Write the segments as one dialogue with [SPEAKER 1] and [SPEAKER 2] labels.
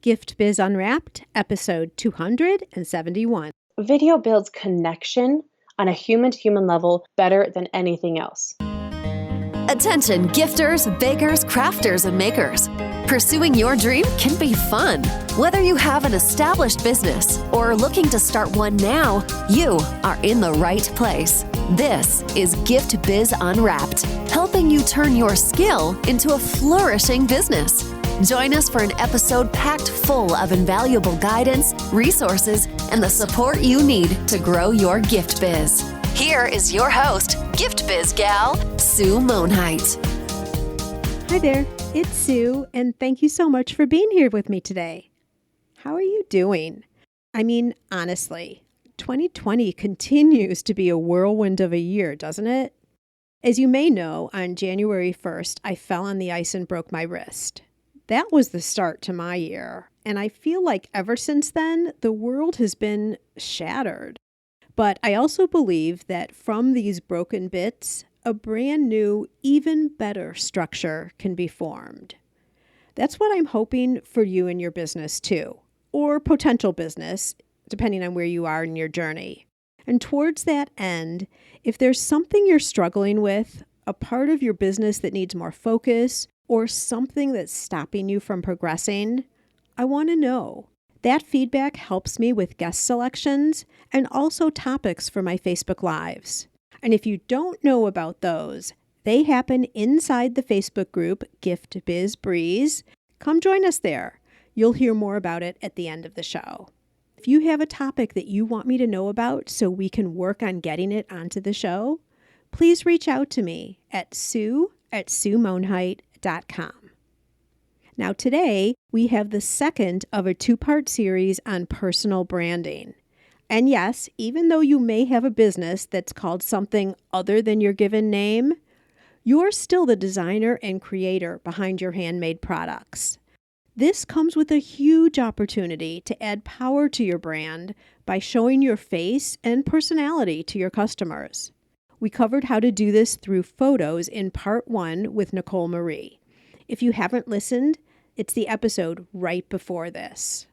[SPEAKER 1] Gift Biz Unwrapped, episode 271.
[SPEAKER 2] Video builds connection on a human-to-human level better than anything else.
[SPEAKER 3] Attention gifters, bakers, crafters, and makers. Pursuing your dream can be fun. Whether you have an established business or are looking to start one now, you are in the right place. This is Gift Biz Unwrapped, helping you turn your skill into a flourishing business. Join us for an episode packed full of invaluable guidance, resources, and the support you need to grow your gift biz. Here is your host, Gift Biz gal, Sue Monheit.
[SPEAKER 1] Hi there, it's Sue, and thank you so much for being here with me today. How are you doing? I mean, honestly, 2020 continues to be a whirlwind of a year, doesn't it? As you may know, on January 1st, I fell on the ice and broke my wrist. That was the start to my year, and I feel like ever since then, the world has been shattered. But I also believe that from these broken bits, a brand new, even better structure can be formed. That's what I'm hoping for you and your business too, or potential business, depending on where you are in your journey. And towards that end, if there's something you're struggling with, a part of your business that needs more focus, or something that's stopping you from progressing, I want to know. That feedback helps me with guest selections and also topics for my Facebook Lives. And if you don't know about those, they happen inside the Facebook group Gift Biz Breeze. Come join us there. You'll hear more about it at the end of the show. If you have a topic that you want me to know about so we can work on getting it onto the show, please reach out to me at sue@suemonheit.com. Now today, we have the second of a two-part series on personal branding. And yes, even though you may have a business that's called something other than your given name, you're still the designer and creator behind your handmade products. This comes with a huge opportunity to add power to your brand by showing your face and personality to your customers. We covered how to do this through photos in part 1 with Nicole Marie. If you haven't listened, it's the episode right before this.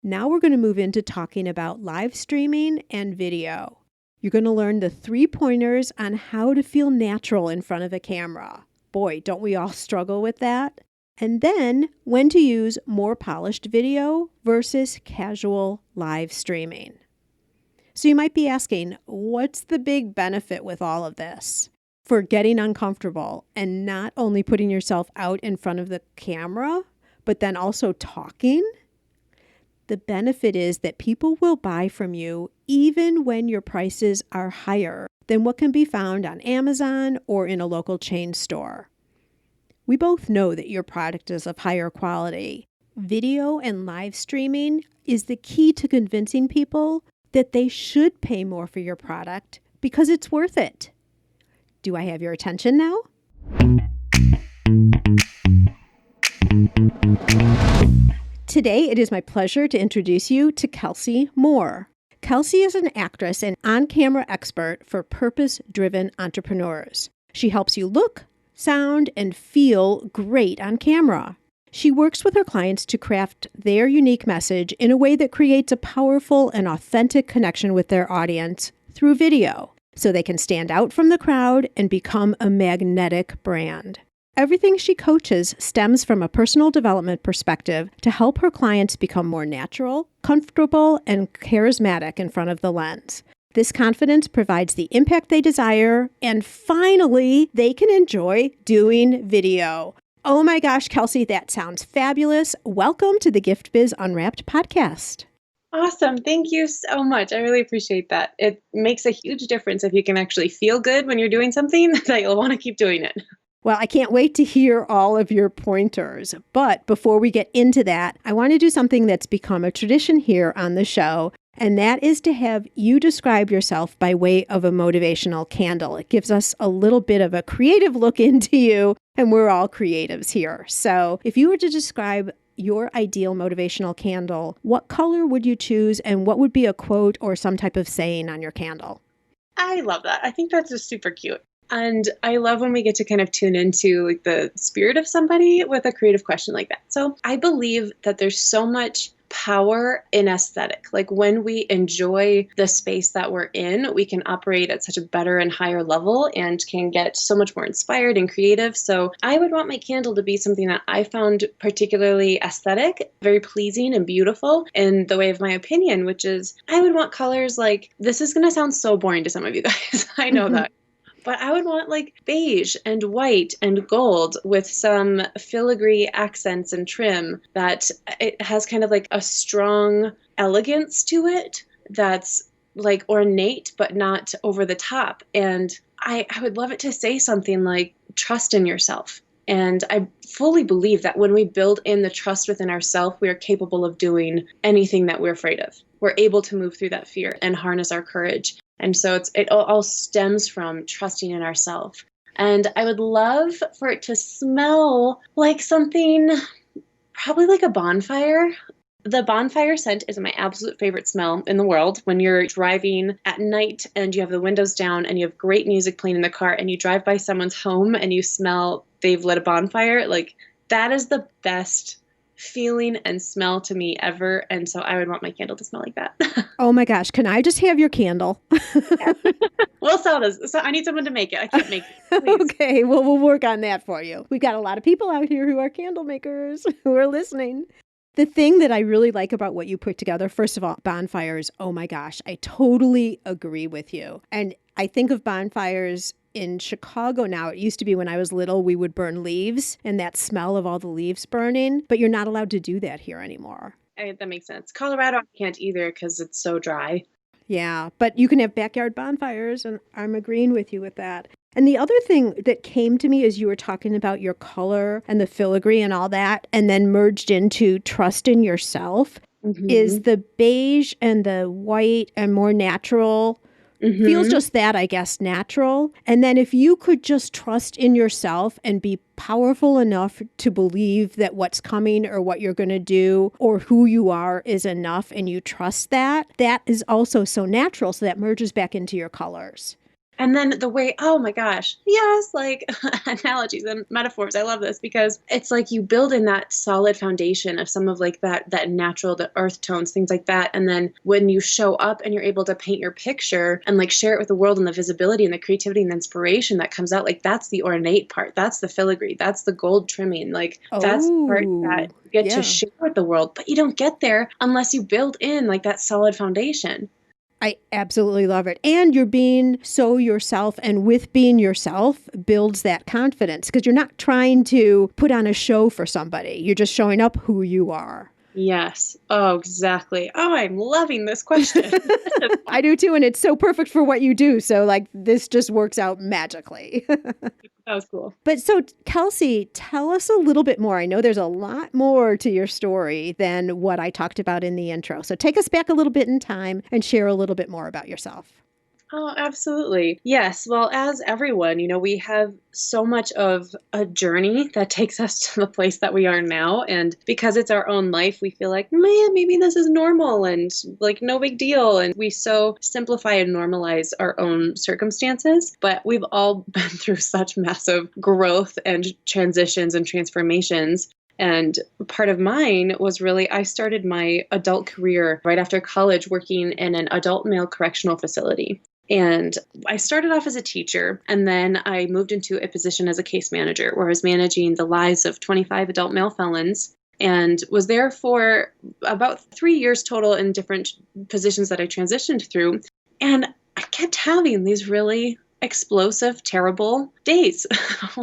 [SPEAKER 1] Now we're going to move into talking about live streaming and video. You're going to learn the 3 pointers on how to feel natural in front of a camera. Boy, don't we all struggle with that? And then when to use more polished video versus casual live streaming. So you might be asking, what's the big benefit with all of this? For getting uncomfortable and not only putting yourself out in front of the camera, but then also talking? The benefit is that people will buy from you even when your prices are higher than what can be found on Amazon or in a local chain store. We both know that your product is of higher quality. Video and live streaming is the key to convincing people that they should pay more for your product because it's worth it. Do I have your attention now? Today, it is my pleasure to introduce you to Kellsie Moore. Kellsie is an actress and on-camera expert for purpose-driven entrepreneurs. She helps you look, sound, and feel great on camera. She works with her clients to craft their unique message in a way that creates a powerful and authentic connection with their audience through video, so they can stand out from the crowd and become a magnetic brand. Everything she coaches stems from a personal development perspective to help her clients become more natural, comfortable, and charismatic in front of the lens. This confidence provides the impact they desire, and finally, they can enjoy doing video. Oh my gosh, Kellsie, that sounds fabulous. Welcome to the Gift Biz Unwrapped podcast.
[SPEAKER 2] Awesome. Thank you so much. I really appreciate that. It makes a huge difference if you can actually feel good when you're doing something that you'll want to keep doing it.
[SPEAKER 1] Well, I can't wait to hear all of your pointers. But before we get into that, I want to do something that's become a tradition here on the show, and that is to have you describe yourself by way of a motivational candle. It gives us a little bit of a creative look into you, and we're all creatives here. So if you were to describe your ideal motivational candle, what color would you choose, and what would be a quote or some type of saying on your candle?
[SPEAKER 2] I love that. I think that's just super cute. And I love when we get to kind of tune into like the spirit of somebody with a creative question like that. So I believe that there's so much power in aesthetic. Like when we enjoy the space that we're in, we can operate at such a better and higher level and can get so much more inspired and creative. So I would want my candle to be something that I found particularly aesthetic, very pleasing and beautiful in the way of my opinion, which is I would want colors like, this is going to sound so boring to some of you guys. I know that. But I would want like beige and white and gold with some filigree accents and trim that it has kind of like a strong elegance to it that's like ornate but not over the top. And I would love it to say something like trust in yourself. And I fully believe that when we build in the trust within ourselves, we are capable of doing anything that we're afraid of. We're able to move through that fear and harness our courage. And so it all stems from trusting in ourselves. And I would love for it to smell like something, probably like a bonfire. The bonfire scent is my absolute favorite smell in the world. When you're driving at night and you have the windows down and you have great music playing in the car and you drive by someone's home and you smell they've lit a bonfire, like that is the best feeling and smell to me ever. And so I would want my candle to smell like that.
[SPEAKER 1] Oh my gosh. Can I just have your candle?
[SPEAKER 2] We'll sell this. So I need someone to make it. I can't make it. Please.
[SPEAKER 1] Okay. Well, we'll work on that for you. We've got a lot of people out here who are candle makers who are listening. The thing that I really like about what you put together, first of all, bonfires. Oh my gosh. I totally agree with you. And I think of bonfires in Chicago now. It used to be when I was little, we would burn leaves and that smell of all the leaves burning, but you're not allowed to do that here anymore.
[SPEAKER 2] That makes sense. Colorado, I can't either because it's so dry.
[SPEAKER 1] Yeah, but you can have backyard bonfires, and I'm agreeing with you with that. And the other thing that came to me as you were talking about your color and the filigree and all that, and then merged into trust in yourself, is the beige and the white and more natural. Feels just that, I guess, natural. And then if you could just trust in yourself and be powerful enough to believe that what's coming or what you're going to do or who you are is enough and you trust that, that is also so natural. So that merges back into your colors.
[SPEAKER 2] And then the way, oh my gosh, yes, like analogies and metaphors. I love this because it's like you build in that solid foundation of some of like that natural, the earth tones, things like that. And then when you show up and you're able to paint your picture and like share it with the world and the visibility and the creativity and the inspiration that comes out, like that's the ornate part. That's the filigree. That's the gold trimming. Like that's the part that you get to share with the world. But you don't get there unless you build in like that solid foundation.
[SPEAKER 1] I absolutely love it. And you're being so yourself, and with being yourself builds that confidence because you're not trying to put on a show for somebody. You're just showing up who you are.
[SPEAKER 2] Yes. Oh, exactly. Oh, I'm loving this question.
[SPEAKER 1] I do too. And it's so perfect for what you do. So like this just works out magically.
[SPEAKER 2] That was cool.
[SPEAKER 1] But so Kellsie, tell us a little bit more. I know there's a lot more to your story than what I talked about in the intro. So take us back a little bit in time and share a little bit more about yourself.
[SPEAKER 2] Oh, absolutely. Yes. Well, as everyone, we have so much of a journey that takes us to the place that we are now. And because it's our own life, we feel like, man, maybe this is normal and like no big deal. And we so simplify and normalize our own circumstances. But we've all been through such massive growth and transitions and transformations. And part of mine was really, I started my adult career right after college working in an adult male correctional facility. And I started off as a teacher, and then I moved into a position as a case manager where I was managing the lives of 25 adult male felons and was there for about 3 years total in different positions that I transitioned through. And I kept having these really explosive, terrible days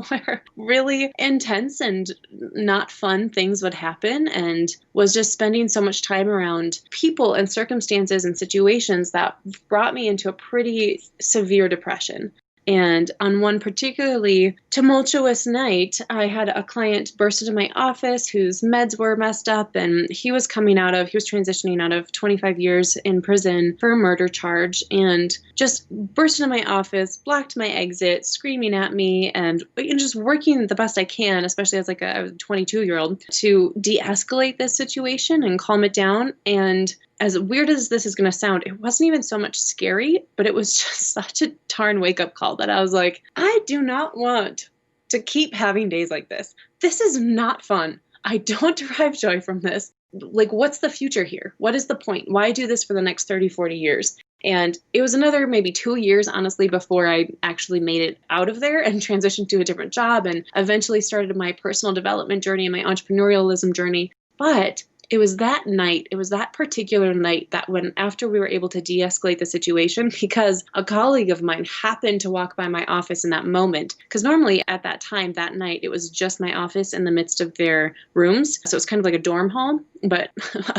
[SPEAKER 2] where really intense and not fun things would happen, and was just spending so much time around people and circumstances and situations that brought me into a pretty severe depression. And on one particularly tumultuous night, I had a client burst into my office whose meds were messed up, and he was transitioning out of 25 years in prison for a murder charge, and just burst into my office, blocked my exit, screaming at me, and just working the best I can, especially as like a 22-year-old, to de-escalate this situation and calm it down. And as weird as this is going to sound, it wasn't even so much scary, but it was just such a darn wake-up call that I was like, I do not want to keep having days like this. This is not fun. I don't derive joy from this. Like, what's the future here? What is the point? Why do this for the next 30, 40 years? And it was another maybe 2 years, honestly, before I actually made it out of there and transitioned to a different job and eventually started my personal development journey and my entrepreneurialism journey. But it was that night, it was that particular night that when after we were able to de-escalate the situation, because a colleague of mine happened to walk by my office in that moment, because normally at that time, that night, it was just my office in the midst of their rooms. So it was kind of like a dorm hall, but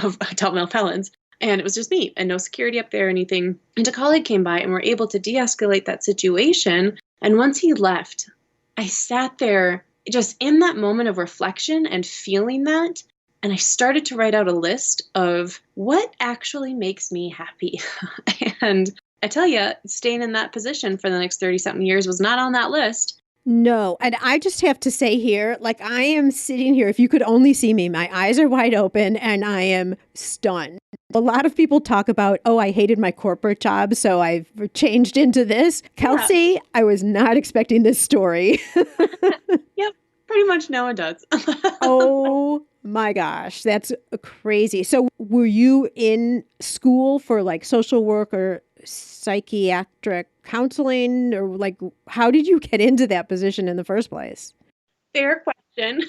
[SPEAKER 2] of adult male felons. And it was just me and no security up there or anything. And a colleague came by and we're able to de-escalate that situation. And once he left, I sat there just in that moment of reflection and feeling that. And I started to write out a list of what actually makes me happy. And I tell you, staying in that position for the next 30-something years was not on that list.
[SPEAKER 1] No. And I just have to say here, like I am sitting here, if you could only see me, my eyes are wide open and I am stunned. A lot of people talk about, oh, I hated my corporate job, so I've changed into this. Kellsie, yeah. I was not expecting this story.
[SPEAKER 2] Yep, pretty much no one does.
[SPEAKER 1] Oh my gosh, that's crazy. So were you in school for like social work or psychiatric counseling, or like how did you get into that position in the first place?
[SPEAKER 2] Fair question.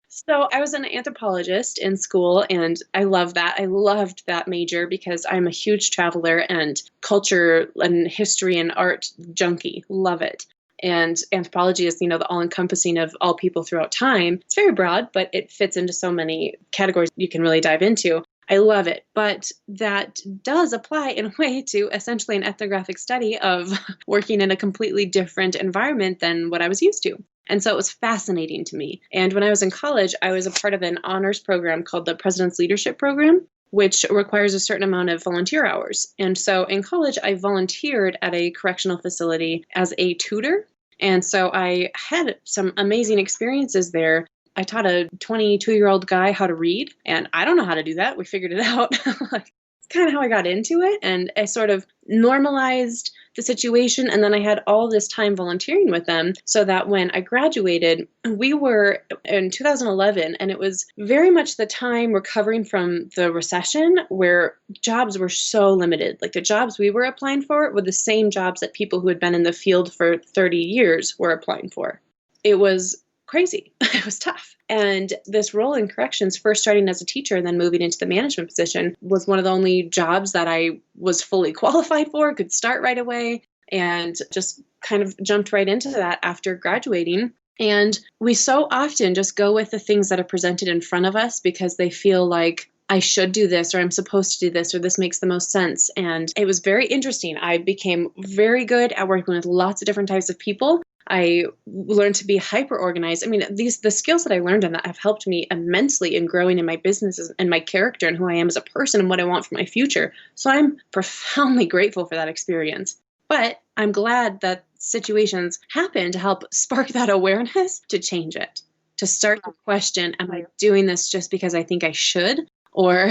[SPEAKER 2] So I was an anthropologist in school and I love that. I loved that major because I'm a huge traveler and culture and history and art junkie. Love it. And anthropology is, the all-encompassing of all people throughout time. It's very broad, but it fits into so many categories you can really dive into. I love it. But that does apply in a way to essentially an ethnographic study of working in a completely different environment than what I was used to. And so it was fascinating to me. And when I was in college, I was a part of an honors program called the President's Leadership Program, which requires a certain amount of volunteer hours. And so in college, I volunteered at a correctional facility as a tutor. And so I had some amazing experiences there. I taught a 22-year-old guy how to read, and I don't know how to do that. We figured it out. It's kind of how I got into it. And I sort of normalized the situation. And then I had all this time volunteering with them so that when I graduated, we were in 2011, and it was very much the time recovering from the recession where jobs were so limited. Like the jobs we were applying for were the same jobs that people who had been in the field for 30 years were applying for. It was crazy. It was tough. And this role in corrections, first starting as a teacher and then moving into the management position, was one of the only jobs that I was fully qualified for, could start right away, and just kind of jumped right into that after graduating. And we so often just go with the things that are presented in front of us because they feel like I should do this, or I'm supposed to do this, or this makes the most sense. And it was very interesting. I became very good at working with lots of different types of people. I learned to be hyper organized. I mean, the skills that I learned and that have helped me immensely in growing in my business and my character and who I am as a person and what I want for my future. So I'm profoundly grateful for that experience. But I'm glad that situations happen to help spark that awareness to change it, to start to question, am I doing this just because I think I should? Or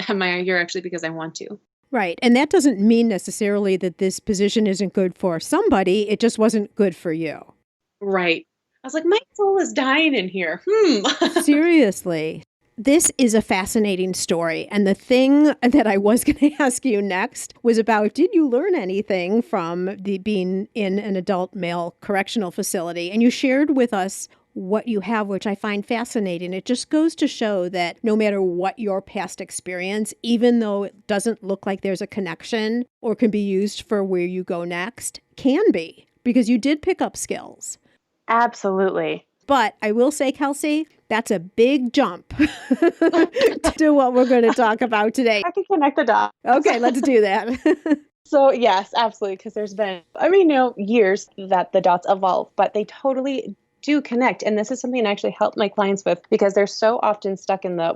[SPEAKER 2] am I here actually because I want to?
[SPEAKER 1] Right. And that doesn't mean necessarily that this position isn't good for somebody. It just wasn't good for you.
[SPEAKER 2] Right. I was like, my soul is dying in here.
[SPEAKER 1] Seriously. This is a fascinating story. And the thing that I was going to ask you next was about, did you learn anything from being in an adult male correctional facility? And you shared with us what you have, which I find fascinating. It just goes to show that no matter what your past experience, even though it doesn't look like there's a connection or can be used for where you go next, can be, because you did pick up skills.
[SPEAKER 4] Absolutely.
[SPEAKER 1] But I will say, Kellsie, that's a big jump to what we're going to talk about today.
[SPEAKER 4] I can connect the dots.
[SPEAKER 1] Okay, let's do that.
[SPEAKER 4] So yes, absolutely. Because there's been, years that the dots evolve, but they totally do connect. And this is something I actually help my clients with because they're so often stuck in the,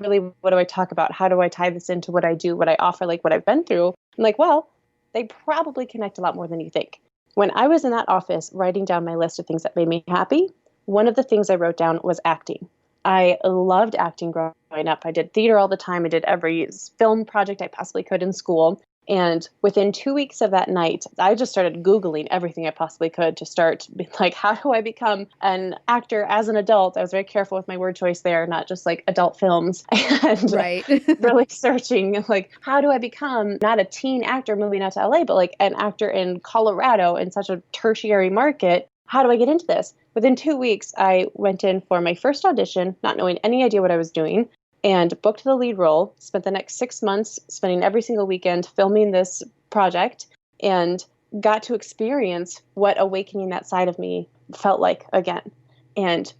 [SPEAKER 4] really, what do I talk about? How do I tie this into what I do, what I offer, like what I've been through? I'm like, well, they probably connect a lot more than you think. When I was in that office writing down my list of things that made me happy, one of the things I wrote down was acting. I loved acting growing up. I did theater all the time. I did every film project I possibly could in school. And within 2 weeks of that night, I just started Googling everything I possibly could to start being like, how do I become an actor as an adult? I was very careful with my word choice there, not just like adult films. And
[SPEAKER 1] Right.
[SPEAKER 4] really searching like, how do I become not a teen actor moving out to LA, but like an actor in Colorado in such a tertiary market? How do I get into this? Within 2 weeks, I went in for my first audition, not knowing any idea what I was doing, and booked the lead role, spent the next 6 months spending every single weekend filming this project, and got to experience what awakening that side of me felt like again. And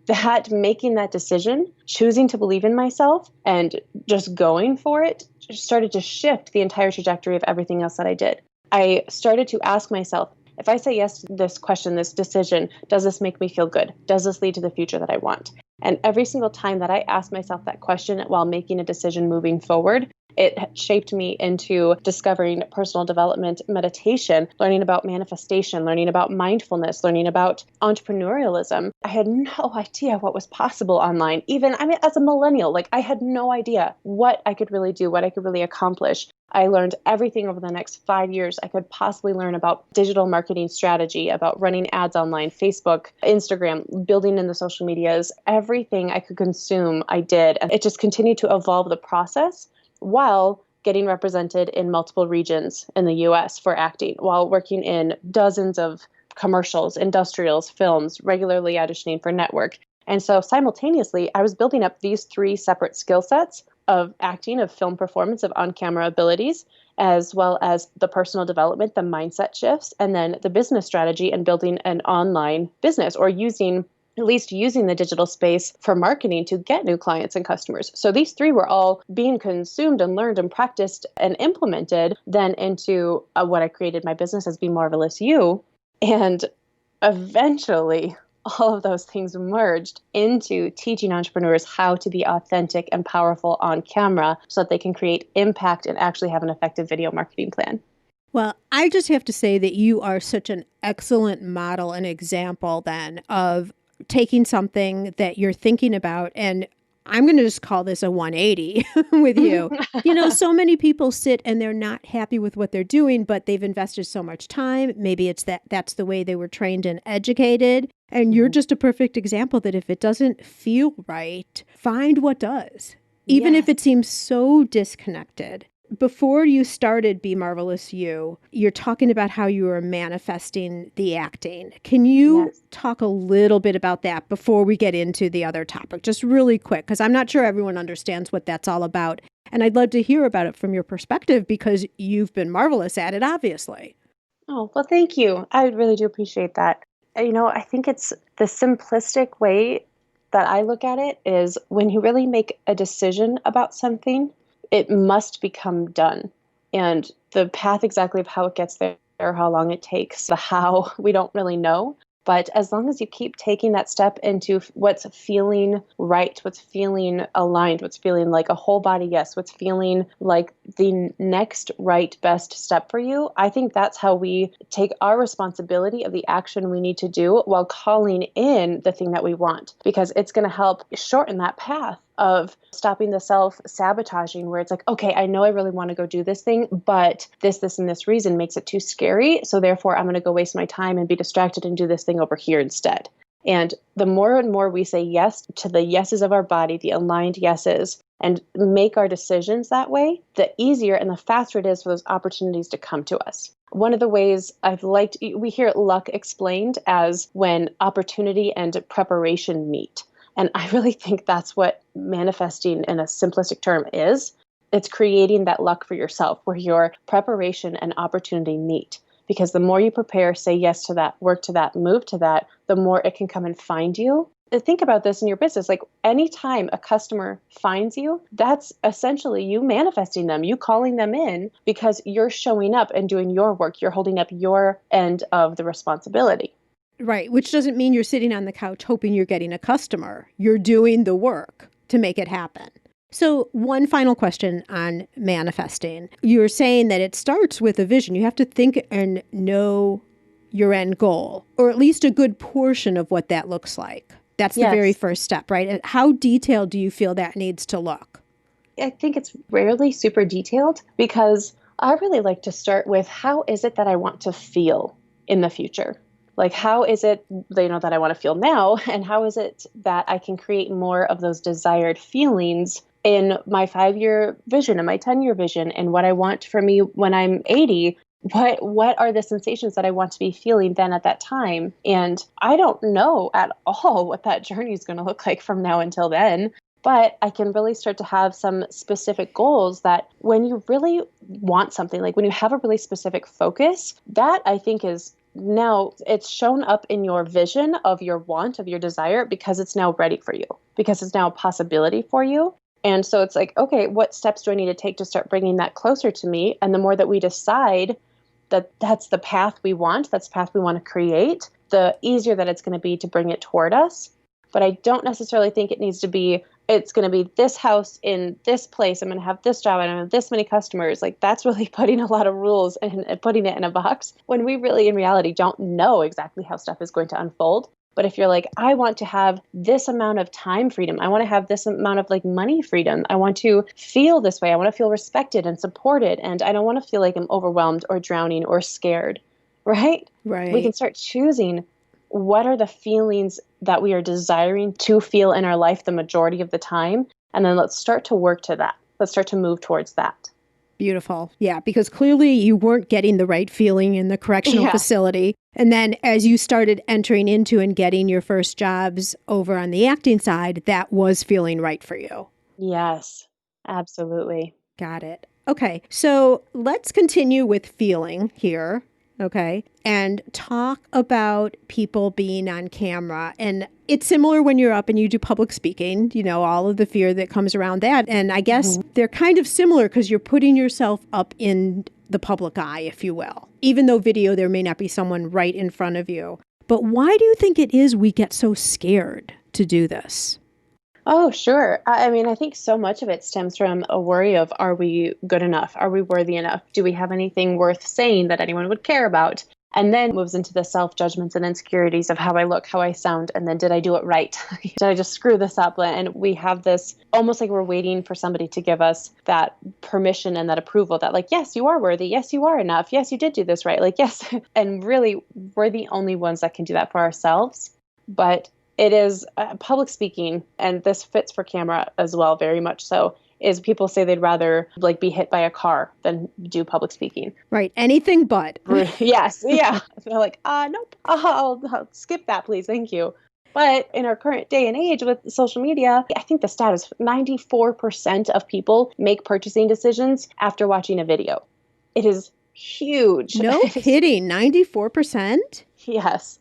[SPEAKER 4] that making that decision, choosing to believe in myself and just going for it, started to shift the entire trajectory of everything else that I did. I started to ask myself, if I say yes to this question, this decision, does this make me feel good? Does this lead to the future that I want? And every single time that I asked myself that question while making a decision moving forward, it shaped me into discovering personal development, meditation, learning about manifestation, learning about mindfulness, learning about entrepreneurialism. I had no idea what was possible online. Even, as a millennial, like I had no idea what I could really do, what I could really accomplish. I learned everything over the next 5 years I could possibly learn about digital marketing strategy, about running ads online, Facebook, Instagram, building in the social medias, everything I could consume, I did. And it just continued to evolve the process while getting represented in multiple regions in the US for acting, while working in dozens of commercials, industrials, films, regularly auditioning for network. And so simultaneously, I was building up these 3 separate skill sets of acting, of film performance, of on-camera abilities, as well as the personal development, the mindset shifts, and then the business strategy and building an online business, or at least using the digital space for marketing to get new clients and customers. So these 3 were all being consumed and learned and practiced and implemented then into what I created my business as Be Marvelous You. And eventually, all of those things merged into teaching entrepreneurs how to be authentic and powerful on camera so that they can create impact and actually have an effective video marketing plan.
[SPEAKER 1] Well, I just have to say that you are such an excellent model and example then of taking something that you're thinking about, and I'm going to just call this a 180 with you. So many people sit and they're not happy with what they're doing, but they've invested so much time. Maybe it's that's the way they were trained and educated. And you're just a perfect example that if it doesn't feel right, find what does, even if it seems so disconnected. Before you started Be Marvelous You, you're talking about how you were manifesting the acting. Can you talk a little bit about that before we get into the other topic? Just really quick, because I'm not sure everyone understands what that's all about. And I'd love to hear about it from your perspective because you've been marvelous at it, obviously.
[SPEAKER 4] Oh, well, thank you. I really do appreciate that. I think it's the simplistic way that I look at it is when you really make a decision about something, it must become done. And the path exactly of how it gets there, how long it takes, the how, we don't really know. But as long as you keep taking that step into what's feeling right, what's feeling aligned, what's feeling like a whole body yes, what's feeling like the next right best step for you, I think that's how we take our responsibility of the action we need to do while calling in the thing that we want, because it's going to help shorten that path of stopping the self-sabotaging where it's like, okay, I know I really want to go do this thing, but this, and this reason makes it too scary. So therefore, I'm going to go waste my time and be distracted and do this thing over here instead. And the more and more we say yes to the yeses of our body, the aligned yeses, and make our decisions that way, the easier and the faster it is for those opportunities to come to us. One of the ways we hear luck explained as when opportunity and preparation meet. And I really think that's what manifesting in a simplistic term is. It's creating that luck for yourself where your preparation and opportunity meet. Because the more you prepare, say yes to that, work to that, move to that, the more it can come and find you. And think about this in your business. Like anytime a customer finds you, that's essentially you manifesting them, you calling them in because you're showing up and doing your work. You're holding up your end of the responsibility.
[SPEAKER 1] Right, which doesn't mean you're sitting on the couch hoping you're getting a customer. You're doing the work to make it happen. So one final question on manifesting. You're saying that it starts with a vision. You have to think and know your end goal, or at least a good portion of what that looks like. That's the very first step, right? How detailed do you feel that needs to look?
[SPEAKER 4] I think it's rarely super detailed because I really like to start with how is it that I want to feel in the future? Like, how is it, that I want to feel now? And how is it that I can create more of those desired feelings in my 5-year vision and my 10-year vision and what I want for me when I'm 80? What are the sensations that I want to be feeling then at that time? And I don't know at all what that journey is going to look like from now until then. But I can really start to have some specific goals that when you really want something, like when you have a really specific focus, that I think is now it's shown up in your vision of your want, of your desire, because it's now ready for you, because it's now a possibility for you. And so it's like, okay, what steps do I need to take to start bringing that closer to me? And the more that we decide that that's the path we want, that's the path we want to create, the easier that it's going to be to bring it toward us. But I don't necessarily think it's going to be this house in this place. I'm going to have this job and I have this many customers. Like, that's really putting a lot of rules and putting it in a box when we really in reality don't know exactly how stuff is going to unfold. But if you're like, I want to have this amount of time freedom, I want to have this amount of like money freedom, I want to feel this way, I want to feel respected and supported, and I don't want to feel like I'm overwhelmed or drowning or scared, right?
[SPEAKER 1] Right.
[SPEAKER 4] We can start choosing what are the feelings that we are desiring to feel in our life the majority of the time, and then let's start to work to that. Let's start to move towards that.
[SPEAKER 1] Beautiful. Yeah, because clearly you weren't getting the right feeling in the correctional facility. And then as you started entering into and getting your first jobs over on the acting side, that was feeling right for you.
[SPEAKER 4] Yes, absolutely.
[SPEAKER 1] Got it. Okay, so let's continue with feeling here. Okay. And talk about people being on camera. And it's similar when you're up and you do public speaking, all of the fear that comes around that. And I guess they're kind of similar because you're putting yourself up in the public eye, if you will. Even though video, there may not be someone right in front of you. But why do you think it is we get so scared to do this?
[SPEAKER 4] Oh, sure. I mean, I think so much of it stems from a worry of, are we good enough? Are we worthy enough? Do we have anything worth saying that anyone would care about? And then moves into the self-judgments and insecurities of how I look, how I sound, and then did I do it right? Did I just screw this up? And we have this almost like we're waiting for somebody to give us that permission and that approval that like, yes, you are worthy. Yes, you are enough. Yes, you did do this right. Like, yes. And really, we're the only ones that can do that for ourselves. But it is public speaking, and this fits for camera as well, very much so, is people say they'd rather like be hit by a car than do public speaking.
[SPEAKER 1] Right. Anything but.
[SPEAKER 4] Yes. Yeah. They're like, nope, I'll skip that, please. Thank you. But in our current day and age with social media, I think the stat is 94% of people make purchasing decisions after watching a video. It is huge.
[SPEAKER 1] No kidding. 94%?
[SPEAKER 4] Yes.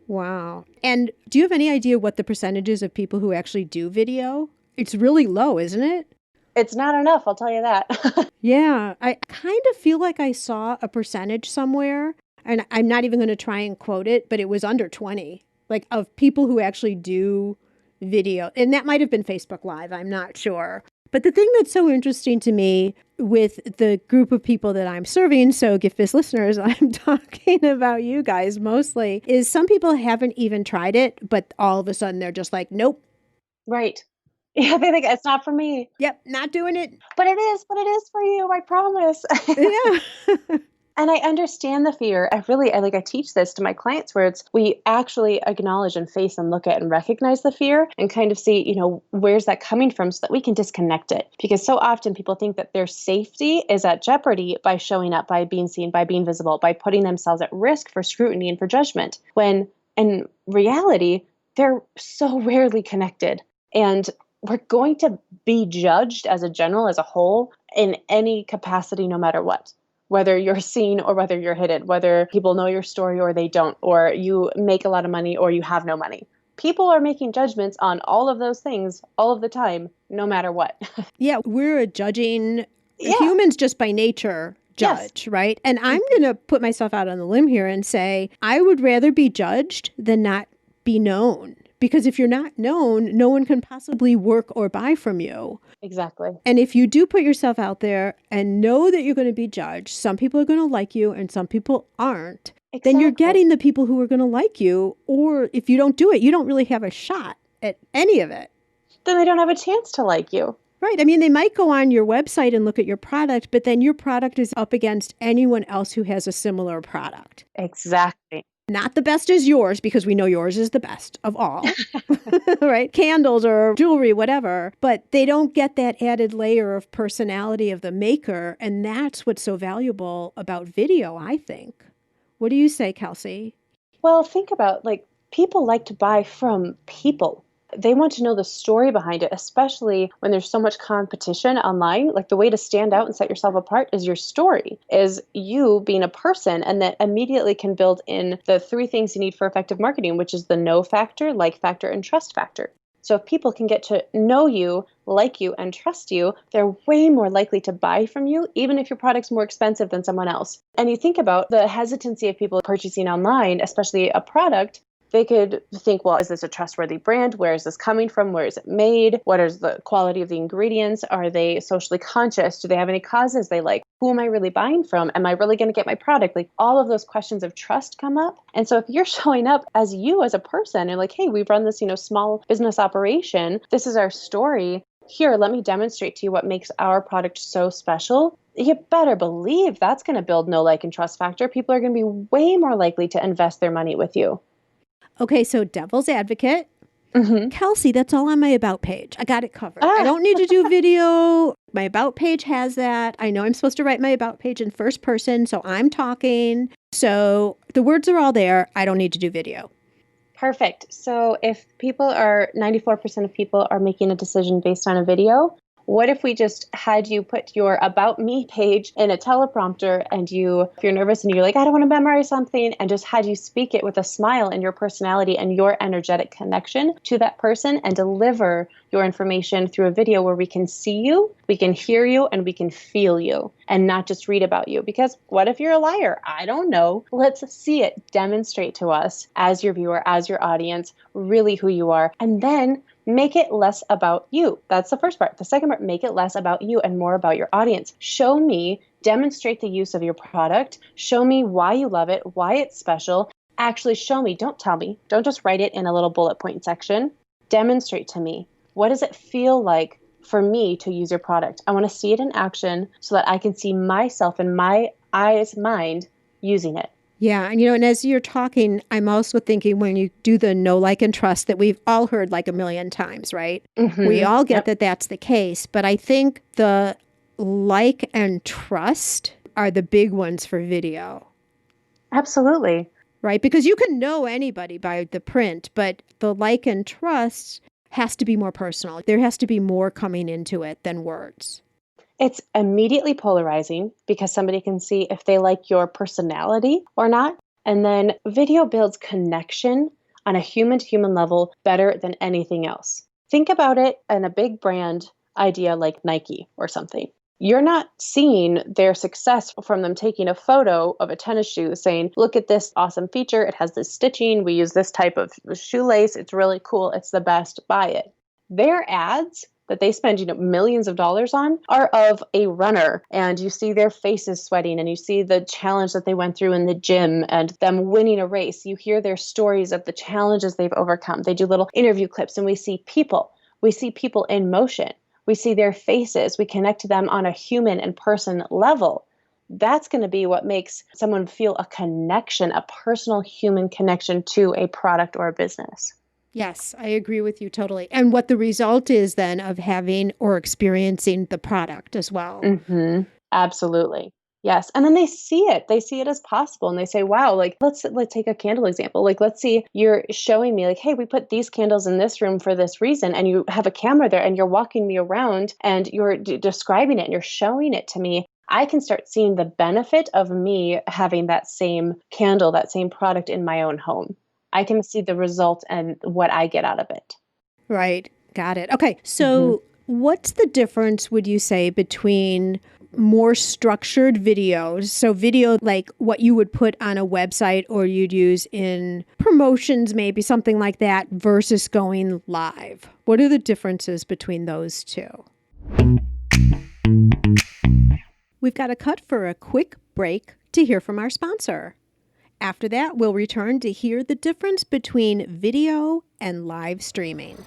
[SPEAKER 1] Wow. And do you have any idea what the percentages of people who actually do video? It's really low, isn't it?
[SPEAKER 4] It's not enough, I'll tell you that.
[SPEAKER 1] Yeah. I kind of feel like I saw a percentage somewhere, and I'm not even going to try and quote it, but it was under 20, like of people who actually do video. And that might have been Facebook Live. I'm not sure. But the thing that's so interesting to me with the group of people that I'm serving, so GiftBiz listeners, I'm talking about you guys mostly, is some people haven't even tried it, but all of a sudden they're just like, nope.
[SPEAKER 4] Right. Yeah, they think it's not for me.
[SPEAKER 1] Yep, not doing it.
[SPEAKER 4] But it is for you, I promise.
[SPEAKER 1] Yeah.
[SPEAKER 4] And I understand the fear. I teach this to my clients where we actually acknowledge and face and look at and recognize the fear and kind of see, where's that coming from so that we can disconnect it. Because so often people think that their safety is at jeopardy by showing up, by being seen, by being visible, by putting themselves at risk for scrutiny and for judgment. When in reality, they're so rarely connected. And we're going to be judged as a whole in any capacity, no matter what. Whether you're seen or whether you're hidden, whether people know your story or they don't, or you make a lot of money or you have no money. People are making judgments on all of those things all of the time, no matter what.
[SPEAKER 1] Yeah, we're humans just by nature judge, yes. Right? And I'm going to put myself out on the limb here and say, I would rather be judged than not be known. Because if you're not known, no one can possibly work or buy from you.
[SPEAKER 4] Exactly.
[SPEAKER 1] And if you do put yourself out there and know that you're going to be judged, some people are going to like you and some people aren't, then you're getting the people who are going to like you. Or if you don't do it, you don't really have a shot at any of it.
[SPEAKER 4] Then they don't have a chance to like you.
[SPEAKER 1] Right. I mean, they might go on your website and look at your product, but then your product is up against anyone else who has a similar product.
[SPEAKER 4] Exactly.
[SPEAKER 1] Not the best as yours, because we know yours is the best of all, right? Candles or jewelry, whatever. But they don't get that added layer of personality of the maker. And that's what's so valuable about video, I think. What do you say, Kellsie?
[SPEAKER 4] Well, think about people like to buy from people. They want to know the story behind it, especially when there's so much competition online. Like the way to stand out and set yourself apart is your story, is you being a person, and that immediately can build in the 3 things you need for effective marketing, which is the know factor, like factor, and trust factor. So if people can get to know you, like you, and trust you, they're way more likely to buy from you, even if your product's more expensive than someone else. And you think about the hesitancy of people purchasing online, especially a product. They could think, well, is this a trustworthy brand? Where is this coming from? Where is it made? What is the quality of the ingredients? Are they socially conscious? Do they have any causes they like? Who am I really buying from? Am I really going to get my product? Like all of those questions of trust come up. And so if you're showing up as you as a person and like, hey, we've run this, small business operation. This is our story. Here, let me demonstrate to you what makes our product so special. You better believe that's going to build know, like, and trust factor. People are going to be way more likely to invest their money with you.
[SPEAKER 1] Okay, so devil's advocate. Kellsie, that's all on my About page. I got it covered. I don't need to do video. My About page has that. I know I'm supposed to write my About page in first person, so I'm talking. So the words are all there. I don't need to do video.
[SPEAKER 4] Perfect. So if 94% of people are making a decision based on a video, what if we just had you put your About Me page in a teleprompter and if you're nervous and you're like, I don't want to memorize something, and just had you speak it with a smile and your personality and your energetic connection to that person and deliver your information through a video where we can see you, we can hear you, and we can feel you and not just read about you. Because what if you're a liar? I don't know. Let's see it. Demonstrate to us as your viewer, as your audience, really who you are. And then make it less about you. That's the first part. The second part, make it less about you and more about your audience. Show me, demonstrate the use of your product. Show me why you love it, why it's special. Actually show me, don't tell me. Don't just write it in a little bullet point section. Demonstrate to me. What does it feel like for me to use your product? I want to see it in action so that I can see myself in my mind using it.
[SPEAKER 1] Yeah. And, and as you're talking, I'm also thinking when you do the know, like, and trust that we've all heard like a million times, right? We all get that that's the case. But I think the like and trust are the big ones for video.
[SPEAKER 4] Absolutely.
[SPEAKER 1] Right? Because you can know anybody by the print, but the like and trust has to be more personal. There has to be more coming into it than words.
[SPEAKER 4] It's immediately polarizing because somebody can see if they like your personality or not. And then video builds connection on a human-to-human level better than anything else. Think about it in a big brand idea like Nike or something. You're not seeing their success from them taking a photo of a tennis shoe saying, look at this awesome feature. It has this stitching. We use this type of shoelace. It's really cool. It's the best. Buy it. Their ads that they spend millions of dollars on are of a runner, and you see their faces sweating and you see the challenge that they went through in the gym and them winning a race. You hear their stories of the challenges they've overcome. They do little interview clips and we see people in motion. We see their faces. We connect to them on a human and person level. That's going to be what makes someone feel a connection, a personal human connection to a product or a business.
[SPEAKER 1] Yes, I agree with you totally. And what the result is then of having or experiencing the product as well.
[SPEAKER 4] Absolutely. Yes. And then they see it. They see it as possible. And they say, wow, let's take a candle example. Let's see, you're showing me hey, we put these candles in this room for this reason. And you have a camera there and you're walking me around and you're describing it and you're showing it to me. I can start seeing the benefit of me having that same candle, that same product in my own home. I can see the result and what I get out of it.
[SPEAKER 1] Right. Got it. Okay. So what's the difference, would you say, between more structured videos. So video like what you would put on a website or you'd use in promotions, maybe something like that, versus going live. What are the differences between those two? We've got to cut for a quick break to hear from our sponsor. After that, we'll return to hear the difference between video and live streaming.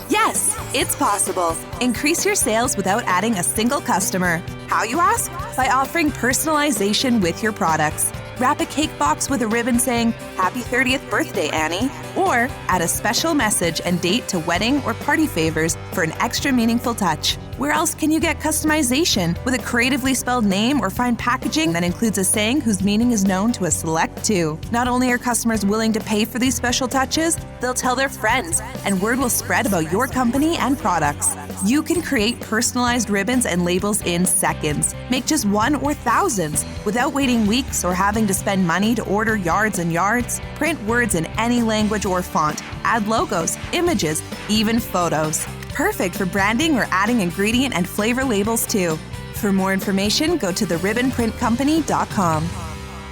[SPEAKER 5] Yes, it's possible. Increase your sales without adding a single customer. How, you ask? By offering personalization with your products. Wrap a cake box with a ribbon saying, "Happy 30th birthday, Annie." Or add a special message and date to wedding or party favors for an extra meaningful touch. Where else can you get customization with a creatively spelled name or fine packaging that includes a saying whose meaning is known to a select few? Not only are customers willing to pay for these special touches, they'll tell their friends, and word will spread about your company and products. You can create personalized ribbons and labels in seconds. Make just one or thousands without waiting weeks or having to spend money to order yards and yards. Print words in any language or font. Add logos, images, even photos. Perfect for branding or adding ingredient and flavor labels too. For more information, go to theribbonprintcompany.com.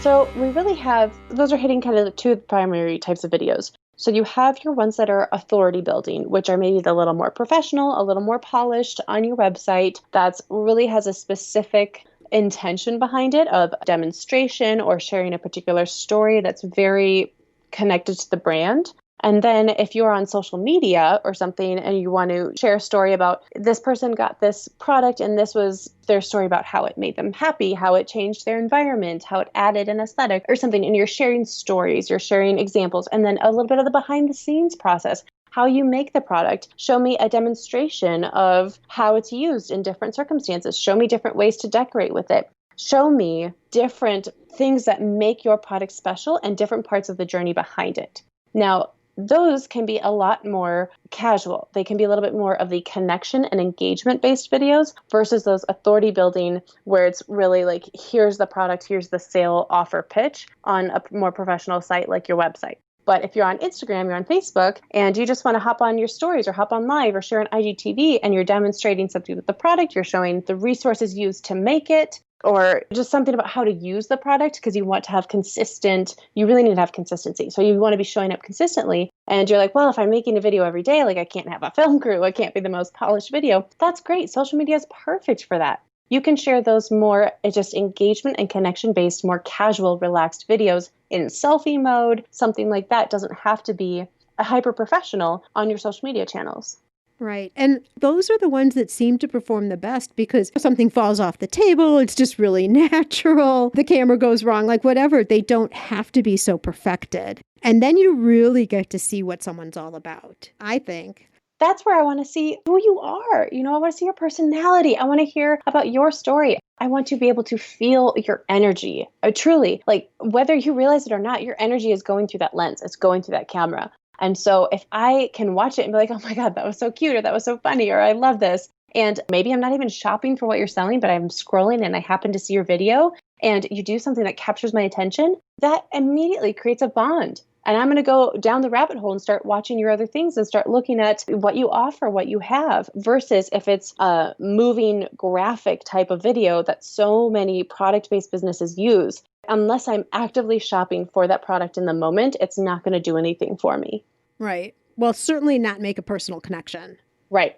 [SPEAKER 4] So we really have, those are hitting kind of the two primary types of videos. So you have your ones that are authority building, which are maybe a little more professional, a little more polished on your website. That's really has a specific intention behind it of demonstration or sharing a particular story that's very connected to the brand. And then if you're on social media or something and you want to share a story about this person got this product and this was their story about how it made them happy, how it changed their environment, how it added an aesthetic or something, and you're sharing stories, you're sharing examples, and then a little bit of the behind the scenes process, how you make the product. Show me a demonstration of how it's used in different circumstances. Show me different ways to decorate with it. Show me different things that make your product special and different parts of the journey behind it. Now, those can be a lot more casual. They can be a little bit more of the connection and engagement based videos versus those authority building where it's really like, here's the product, here's the sale offer pitch on a more professional site like your website. But if you're on Instagram, you're on Facebook, and you just want to hop on your stories or hop on live or share on IGTV and you're demonstrating something with the product, you're showing the resources used to make it, or just something about how to use the product because you want to have you really need to have consistency. So you want to be showing up consistently. And you're like, well, if I'm making a video every day, like I can't have a film crew, I can't be the most polished video. That's great. Social media is perfect for that. You can share those more just engagement and connection based, more casual, relaxed videos in selfie mode. Something like that doesn't have to be a hyper professional on your social media channels.
[SPEAKER 1] Right. And those are the ones that seem to perform the best because something falls off the table. It's just really natural. The camera goes wrong, like whatever. They don't have to be so perfected. And then you really get to see what someone's all about, I think.
[SPEAKER 4] That's where I want to see who you are. I want to see your personality. I want to hear about your story. I want to be able to feel your energy. Truly, like whether you realize it or not, your energy is going through that lens. It's going through that camera. And so if I can watch it and be like, oh my God, that was so cute, or that was so funny, or I love this. And maybe I'm not even shopping for what you're selling, but I'm scrolling and I happen to see your video and you do something that captures my attention, that immediately creates a bond. And I'm going to go down the rabbit hole and start watching your other things and start looking at what you offer, what you have, versus if it's a moving graphic type of video that so many product-based businesses use. Unless I'm actively shopping for that product in the moment, it's not going to do anything for me.
[SPEAKER 1] Right. Well, certainly not make a personal connection.
[SPEAKER 4] Right.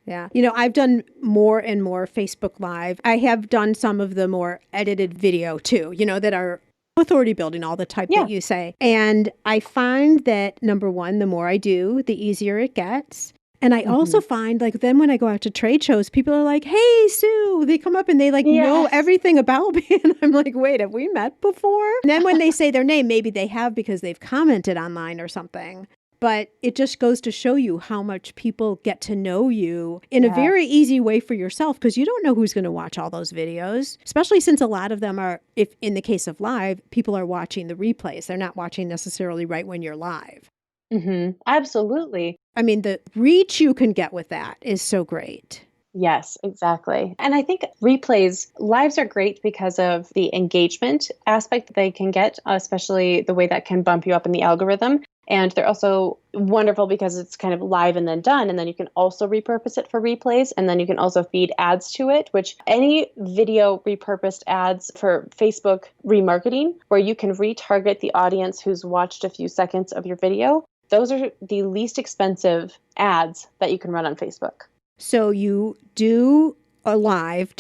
[SPEAKER 1] Yeah. I've done more and more Facebook Live. I have done some of the more edited video too, that are authority building, all the type that you say. And I find that, number one, the more I do, the easier it gets. And I also find then when I go out to trade shows, people are like, hey, Sue, they come up and they know everything about me. And I'm like, wait, have we met before? And then when they say their name, maybe they have because they've commented online or something. But it just goes to show you how much people get to know you in a very easy way for yourself, because you don't know who's going to watch all those videos, especially since a lot of them are, if in the case of live, people are watching the replays. They're not watching necessarily right when you're live.
[SPEAKER 4] Mm-hmm. Absolutely.
[SPEAKER 1] I mean, the reach you can get with that is so great.
[SPEAKER 4] Yes, exactly. And I think replays, lives are great because of the engagement aspect that they can get, especially the way that can bump you up in the algorithm. And they're also wonderful because it's kind of live and then done. And then you can also repurpose it for replays. And then you can also feed ads to it, which any video repurposed ads for Facebook remarketing, where you can retarget the audience who's watched a few seconds of your video. Those are the least expensive ads that you can run on Facebook.
[SPEAKER 1] So you do a live,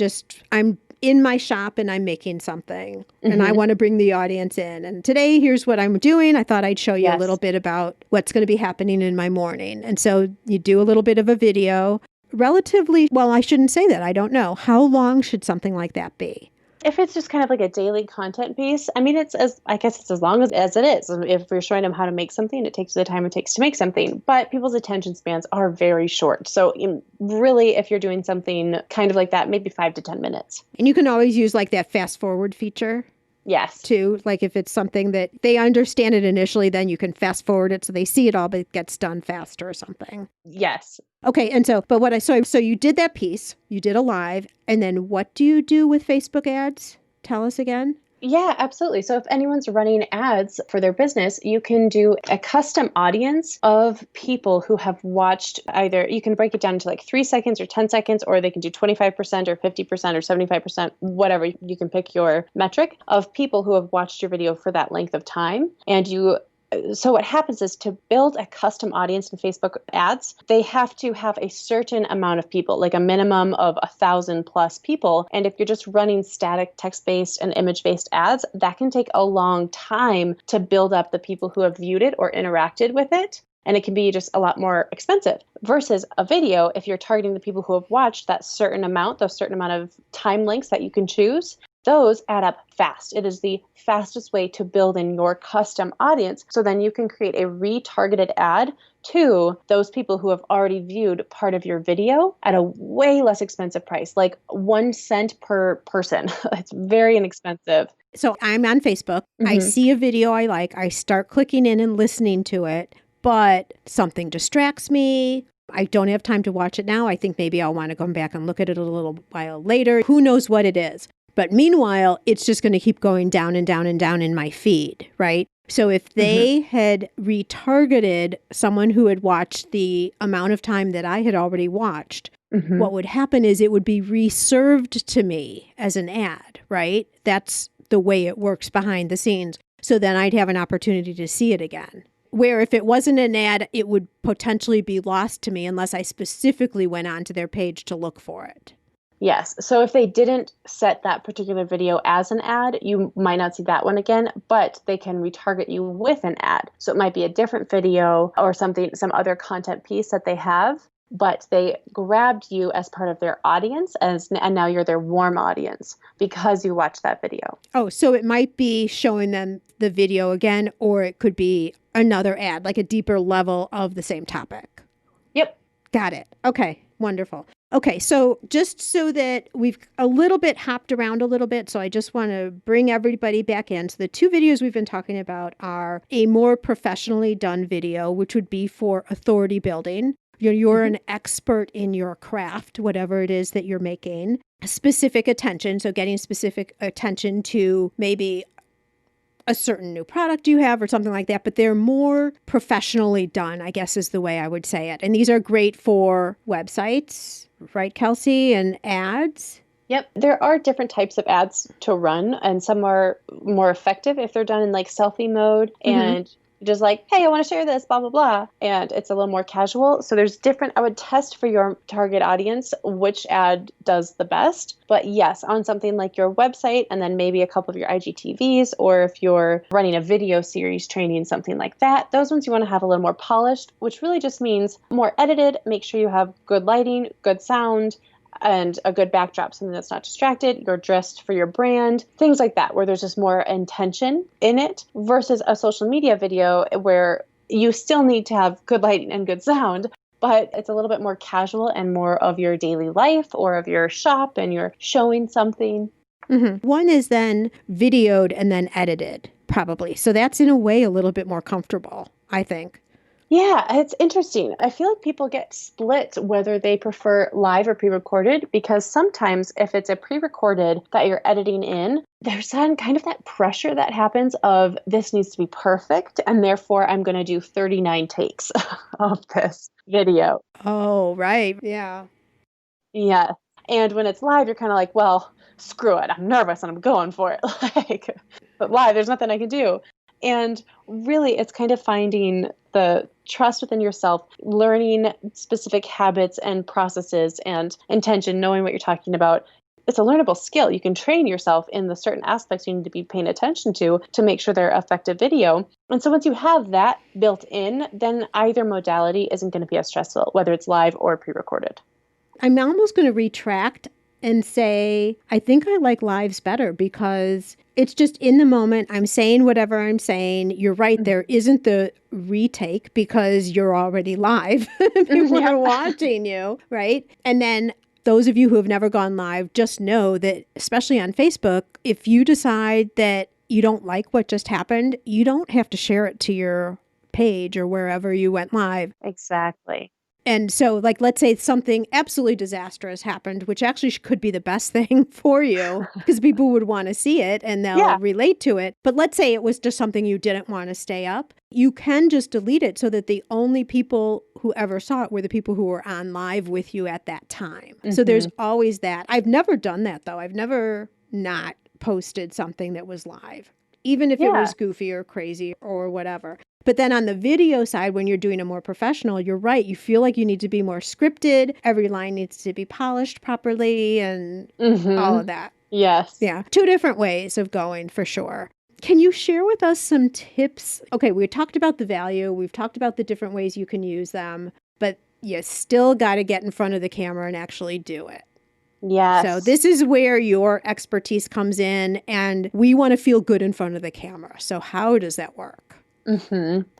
[SPEAKER 1] I'm in my shop and I'm making something and I want to bring the audience in. And today, here's what I'm doing. I thought I'd show you a little bit about what's going to be happening in my morning. And so you do a little bit of a video. Relatively, well, I shouldn't say that. I don't know. How long should something like that be?
[SPEAKER 4] If it's just kind of like a daily content piece, I mean, I guess it's as long as it is. If we're showing them how to make something, it takes the time it takes to make something. But people's attention spans are very short. So really, if you're doing something kind of like that, maybe 5 to 10 minutes.
[SPEAKER 1] And you can always use like that fast forward feature.
[SPEAKER 4] Yes.
[SPEAKER 1] Too. Like if it's something that they understand it initially, then you can fast forward it so they see it all, but it gets done faster or something.
[SPEAKER 4] Yes.
[SPEAKER 1] Okay. And so, but what I saw, so you did that piece, you did a live, and then what do you do with Facebook ads? Tell us again.
[SPEAKER 4] Yeah, absolutely. So if anyone's running ads for their business, you can do a custom audience of people who have watched either, you can break it down to like 3 seconds or 10 seconds, or they can do 25% or 50% or 75%, whatever. You can pick your metric of people who have watched your video for that length of time. And so what happens is, to build a custom audience in Facebook ads, they have to have a certain amount of people, like a minimum of 1,000 plus people. And if you're just running static text-based and image-based ads, that can take a long time to build up the people who have viewed it or interacted with it. And it can be just a lot more expensive versus a video. If you're targeting the people who have watched those certain amount of time lengths that you can choose, those add up fast. It is the fastest way to build in your custom audience. So then you can create a retargeted ad to those people who have already viewed part of your video at a way less expensive price, like 1 cent per person. It's very inexpensive.
[SPEAKER 1] So I'm on Facebook. I see a video I like. I start clicking in and listening to it, but something distracts me. I don't have time to watch it now. I think maybe I'll want to come back and look at it a little while later. Who knows what it is? But meanwhile, it's just going to keep going down and down and down in my feed, right? So if they had retargeted someone who had watched the amount of time that I had already watched, what would happen is it would be reserved to me as an ad, right? That's the way it works behind the scenes. So then I'd have an opportunity to see it again. Where if it wasn't an ad, it would potentially be lost to me unless I specifically went onto their page to look for it.
[SPEAKER 4] Yes. So if they didn't set that particular video as an ad, you might not see that one again, but they can retarget you with an ad. So it might be a different video or some other content piece that they have, but they grabbed you as part of their audience and now you're their warm audience because you watched that video.
[SPEAKER 1] Oh, so it might be showing them the video again, or it could be another ad, like a deeper level of the same topic.
[SPEAKER 4] Yep.
[SPEAKER 1] Got it. Okay. Wonderful. Okay, so just so that we've a little bit hopped around a little bit, so I just want to bring everybody back in. So the 2 videos we've been talking about are a more professionally done video, which would be for authority building. You're an expert in your craft, whatever it is that you're making. Specific attention, so getting specific attention to maybe a certain new product you have or something like that, but they're more professionally done, I guess is the way I would say it. And these are great for websites, right, Kellsie, and ads?
[SPEAKER 4] Yep. There are different types of ads to run, and some are more effective if they're done in like selfie mode and just like, hey, I want to share this, blah, blah, blah. And it's a little more casual. So there's I would test for your target audience which ad does the best. But yes, on something like your website and then maybe a couple of your IGTVs, or if you're running a video series training, something like that, those ones you want to have a little more polished, which really just means more edited. Make sure you have good lighting, good sound, and a good backdrop, something that's not distracted. You're dressed for your brand, things like that, where there's just more intention in it versus a social media video where you still need to have good lighting and good sound, but it's a little bit more casual and more of your daily life or of your shop and you're showing something.
[SPEAKER 1] One is then videoed and then edited, probably. So that's in a way a little bit more comfortable, I think.
[SPEAKER 4] Yeah, it's interesting. I feel like people get split whether they prefer live or pre-recorded, because sometimes if it's a pre-recorded that you're editing in, there's kind of that pressure that happens of this needs to be perfect, and therefore I'm going to do 39 takes of this video.
[SPEAKER 1] Oh, right. Yeah.
[SPEAKER 4] Yeah. And when it's live, you're kind of like, well, screw it. I'm nervous and I'm going for it. But live, there's nothing I can do. And really, it's kind of finding the trust within yourself, learning specific habits and processes and intention, knowing what you're talking about. It's a learnable skill. You can train yourself in the certain aspects you need to be paying attention to make sure they're effective video. And so once you have that built in, then either modality isn't going to be as stressful, whether it's live or pre-recorded.
[SPEAKER 1] I'm almost going to retract and say, I think I like lives better because it's just in the moment. I'm saying whatever I'm saying. You're right. There isn't the retake because you're already live. People are watching you, right? And then those of you who have never gone live, just know that, especially on Facebook, if you decide that you don't like what just happened, you don't have to share it to your page or wherever you went live.
[SPEAKER 4] Exactly.
[SPEAKER 1] And so, like, let's say something absolutely disastrous happened, which actually could be the best thing for you because people would want to see it and they'll relate to it. But let's say it was just something you didn't want to stay up. You can just delete it so that the only people who ever saw it were the people who were on live with you at that time. So there's always that. I've never done that, though. I've never not posted something that was live, even if it was goofy or crazy or whatever. But then on the video side, when you're doing a more professional, you're right. You feel like you need to be more scripted. Every line needs to be polished properly and all of that.
[SPEAKER 4] Yes.
[SPEAKER 1] Yeah. 2 different ways of going for sure. Can you share with us some tips? Okay, we talked about the value. We've talked about the different ways you can use them, but you still got to get in front of the camera and actually do it.
[SPEAKER 4] Yes.
[SPEAKER 1] So this is where your expertise comes in, and we want to feel good in front of the camera. So how does that work?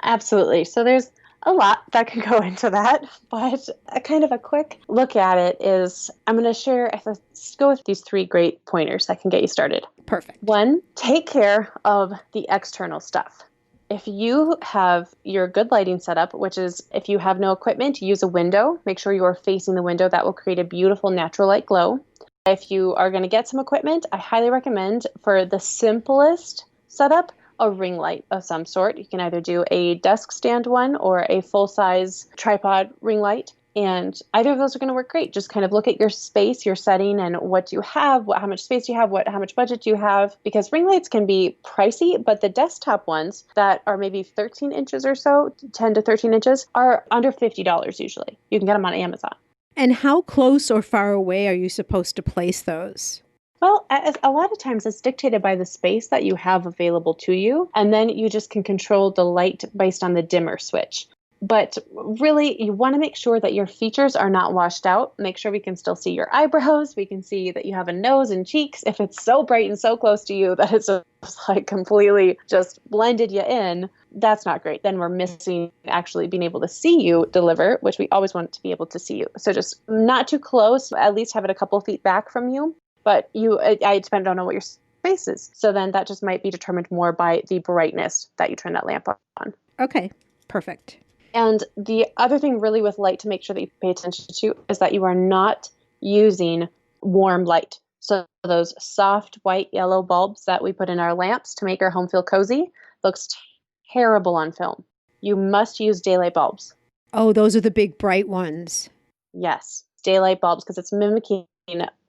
[SPEAKER 4] Absolutely. So there's a lot that can go into that, but a kind of a quick look at it is I'm going to share, let's go with these 3 great pointers that can get you started.
[SPEAKER 1] Perfect.
[SPEAKER 4] 1, take care of the external stuff. If you have your good lighting setup, which is if you have no equipment, use a window. Make sure you are facing the window. That will create a beautiful natural light glow. If you are going to get some equipment, I highly recommend for the simplest setup, a ring light of some sort. You can either do a desk stand one or a full-size tripod ring light. And either of those are going to work great. Just kind of look at your space, your setting, and what you have, how much space you have, how much budget you have. Because ring lights can be pricey, but the desktop ones that are maybe 13 inches or so, 10 to 13 inches, are under $50 usually. You can get them on Amazon.
[SPEAKER 1] And how close or far away are you supposed to place those?
[SPEAKER 4] Well, a lot of times it's dictated by the space that you have available to you, and then you just can control the light based on the dimmer switch. But really, you want to make sure that your features are not washed out. Make sure we can still see your eyebrows. We can see that you have a nose and cheeks. If it's so bright and so close to you that it's just like completely just blended you in, that's not great. Then we're missing actually being able to see you deliver, which we always want to be able to see you. So just not too close, at least have it a couple feet back from you. But I depend on what your space is. So then that just might be determined more by the brightness that you turn that lamp on.
[SPEAKER 1] Okay, perfect.
[SPEAKER 4] And the other thing really with light to make sure that you pay attention to is that you are not using warm light. So those soft white yellow bulbs that we put in our lamps to make our home feel cozy looks terrible on film. You must use daylight bulbs.
[SPEAKER 1] Oh, those are the big bright ones.
[SPEAKER 4] Yes, daylight bulbs, because it's mimicking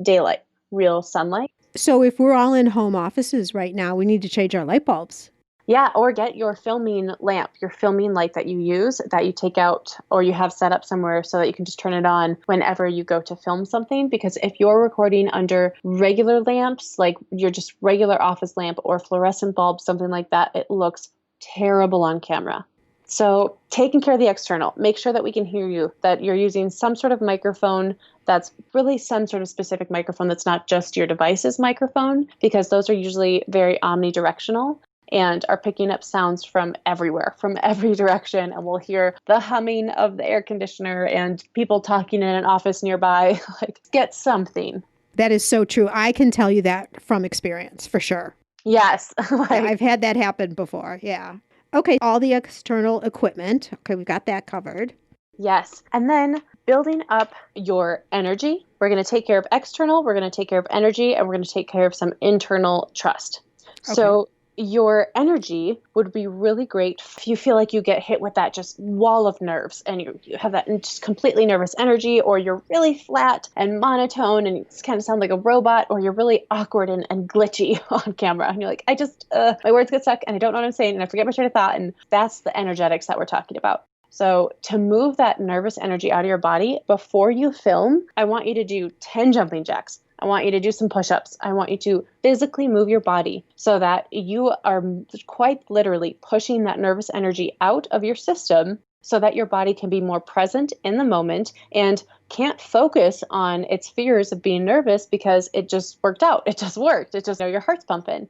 [SPEAKER 4] daylight, real sunlight.
[SPEAKER 1] So if we're all in home offices right now, we need to change our light bulbs.
[SPEAKER 4] Yeah, or get your filming lamp, your filming light that you use, that you take out or you have set up somewhere so that you can just turn it on whenever you go to film something. Because if you're recording under regular lamps, like your just regular office lamp or fluorescent bulb, something like that, it looks terrible on camera. So taking care of the external, make sure that we can hear you, that you're using some sort of microphone that's really some sort of specific microphone that's not just your device's microphone, because those are usually very omnidirectional and are picking up sounds from everywhere, from every direction. And we'll hear the humming of the air conditioner and people talking in an office nearby. Like, get something.
[SPEAKER 1] That is so true. I can tell you that from experience, for sure.
[SPEAKER 4] Yes.
[SPEAKER 1] I've had that happen before. Yeah. Okay. All the external equipment. Okay. We've got that covered.
[SPEAKER 4] Yes. And then building up your energy. We're going to take care of external, we're going to take care of energy, and we're going to take care of some internal trust.
[SPEAKER 1] Okay.
[SPEAKER 4] So your energy would be really great if you feel like you get hit with that just wall of nerves and you have that just completely nervous energy, or you're really flat and monotone and you just kind of sound like a robot, or you're really awkward and glitchy on camera. And you're like, my words get stuck and I don't know what I'm saying and I forget my train of thought. And that's the energetics that we're talking about. So to move that nervous energy out of your body before you film, I want you to do 10 jumping jacks. I want you to do some push-ups. I want you to physically move your body so that you are quite literally pushing that nervous energy out of your system so that your body can be more present in the moment and can't focus on its fears of being nervous because it just worked out. It just worked. It just, your heart's pumping.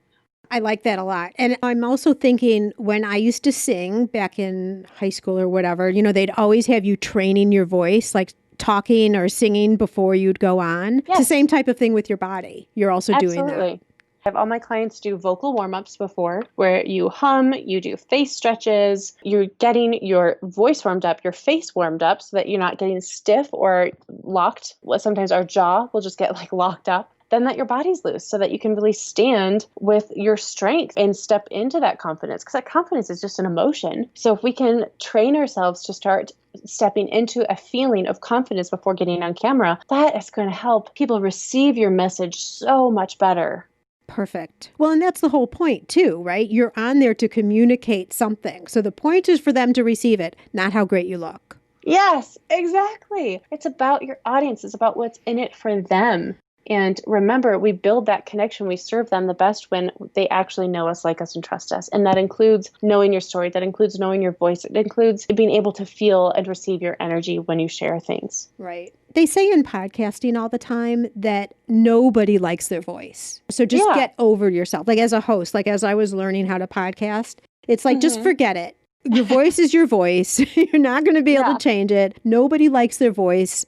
[SPEAKER 1] I like that a lot. And I'm also thinking when I used to sing back in high school or whatever, they'd always have you training your voice, like talking or singing before you'd go on.
[SPEAKER 4] Yes.
[SPEAKER 1] It's the same type of thing with your body. You're also doing that.
[SPEAKER 4] Absolutely. I have all my clients do vocal warm-ups before where you hum, you do face stretches, you're getting your voice warmed up, your face warmed up so that you're not getting stiff or locked. Sometimes our jaw will just get locked up. Then that your body's loose so that you can really stand with your strength and step into that confidence, because that confidence is just an emotion. So if we can train ourselves to start stepping into a feeling of confidence before getting on camera, that is going to help people receive your message so much better.
[SPEAKER 1] Perfect. Well, and that's the whole point too, right? You're on there to communicate something. So the point is for them to receive it, not how great you look.
[SPEAKER 4] Yes, exactly. It's about your audience. It's about what's in it for them. And remember, we build that connection. We serve them the best when they actually know us, like us, and trust us. And that includes knowing your story. That includes knowing your voice. It includes being able to feel and receive your energy when you share things.
[SPEAKER 1] Right. They say in podcasting all the time that nobody likes their voice. So just get over yourself. Like as a host, like as I was learning how to podcast, it's like, just forget it. Your voice is your voice. You're not going to be able to change it. Nobody likes their voice.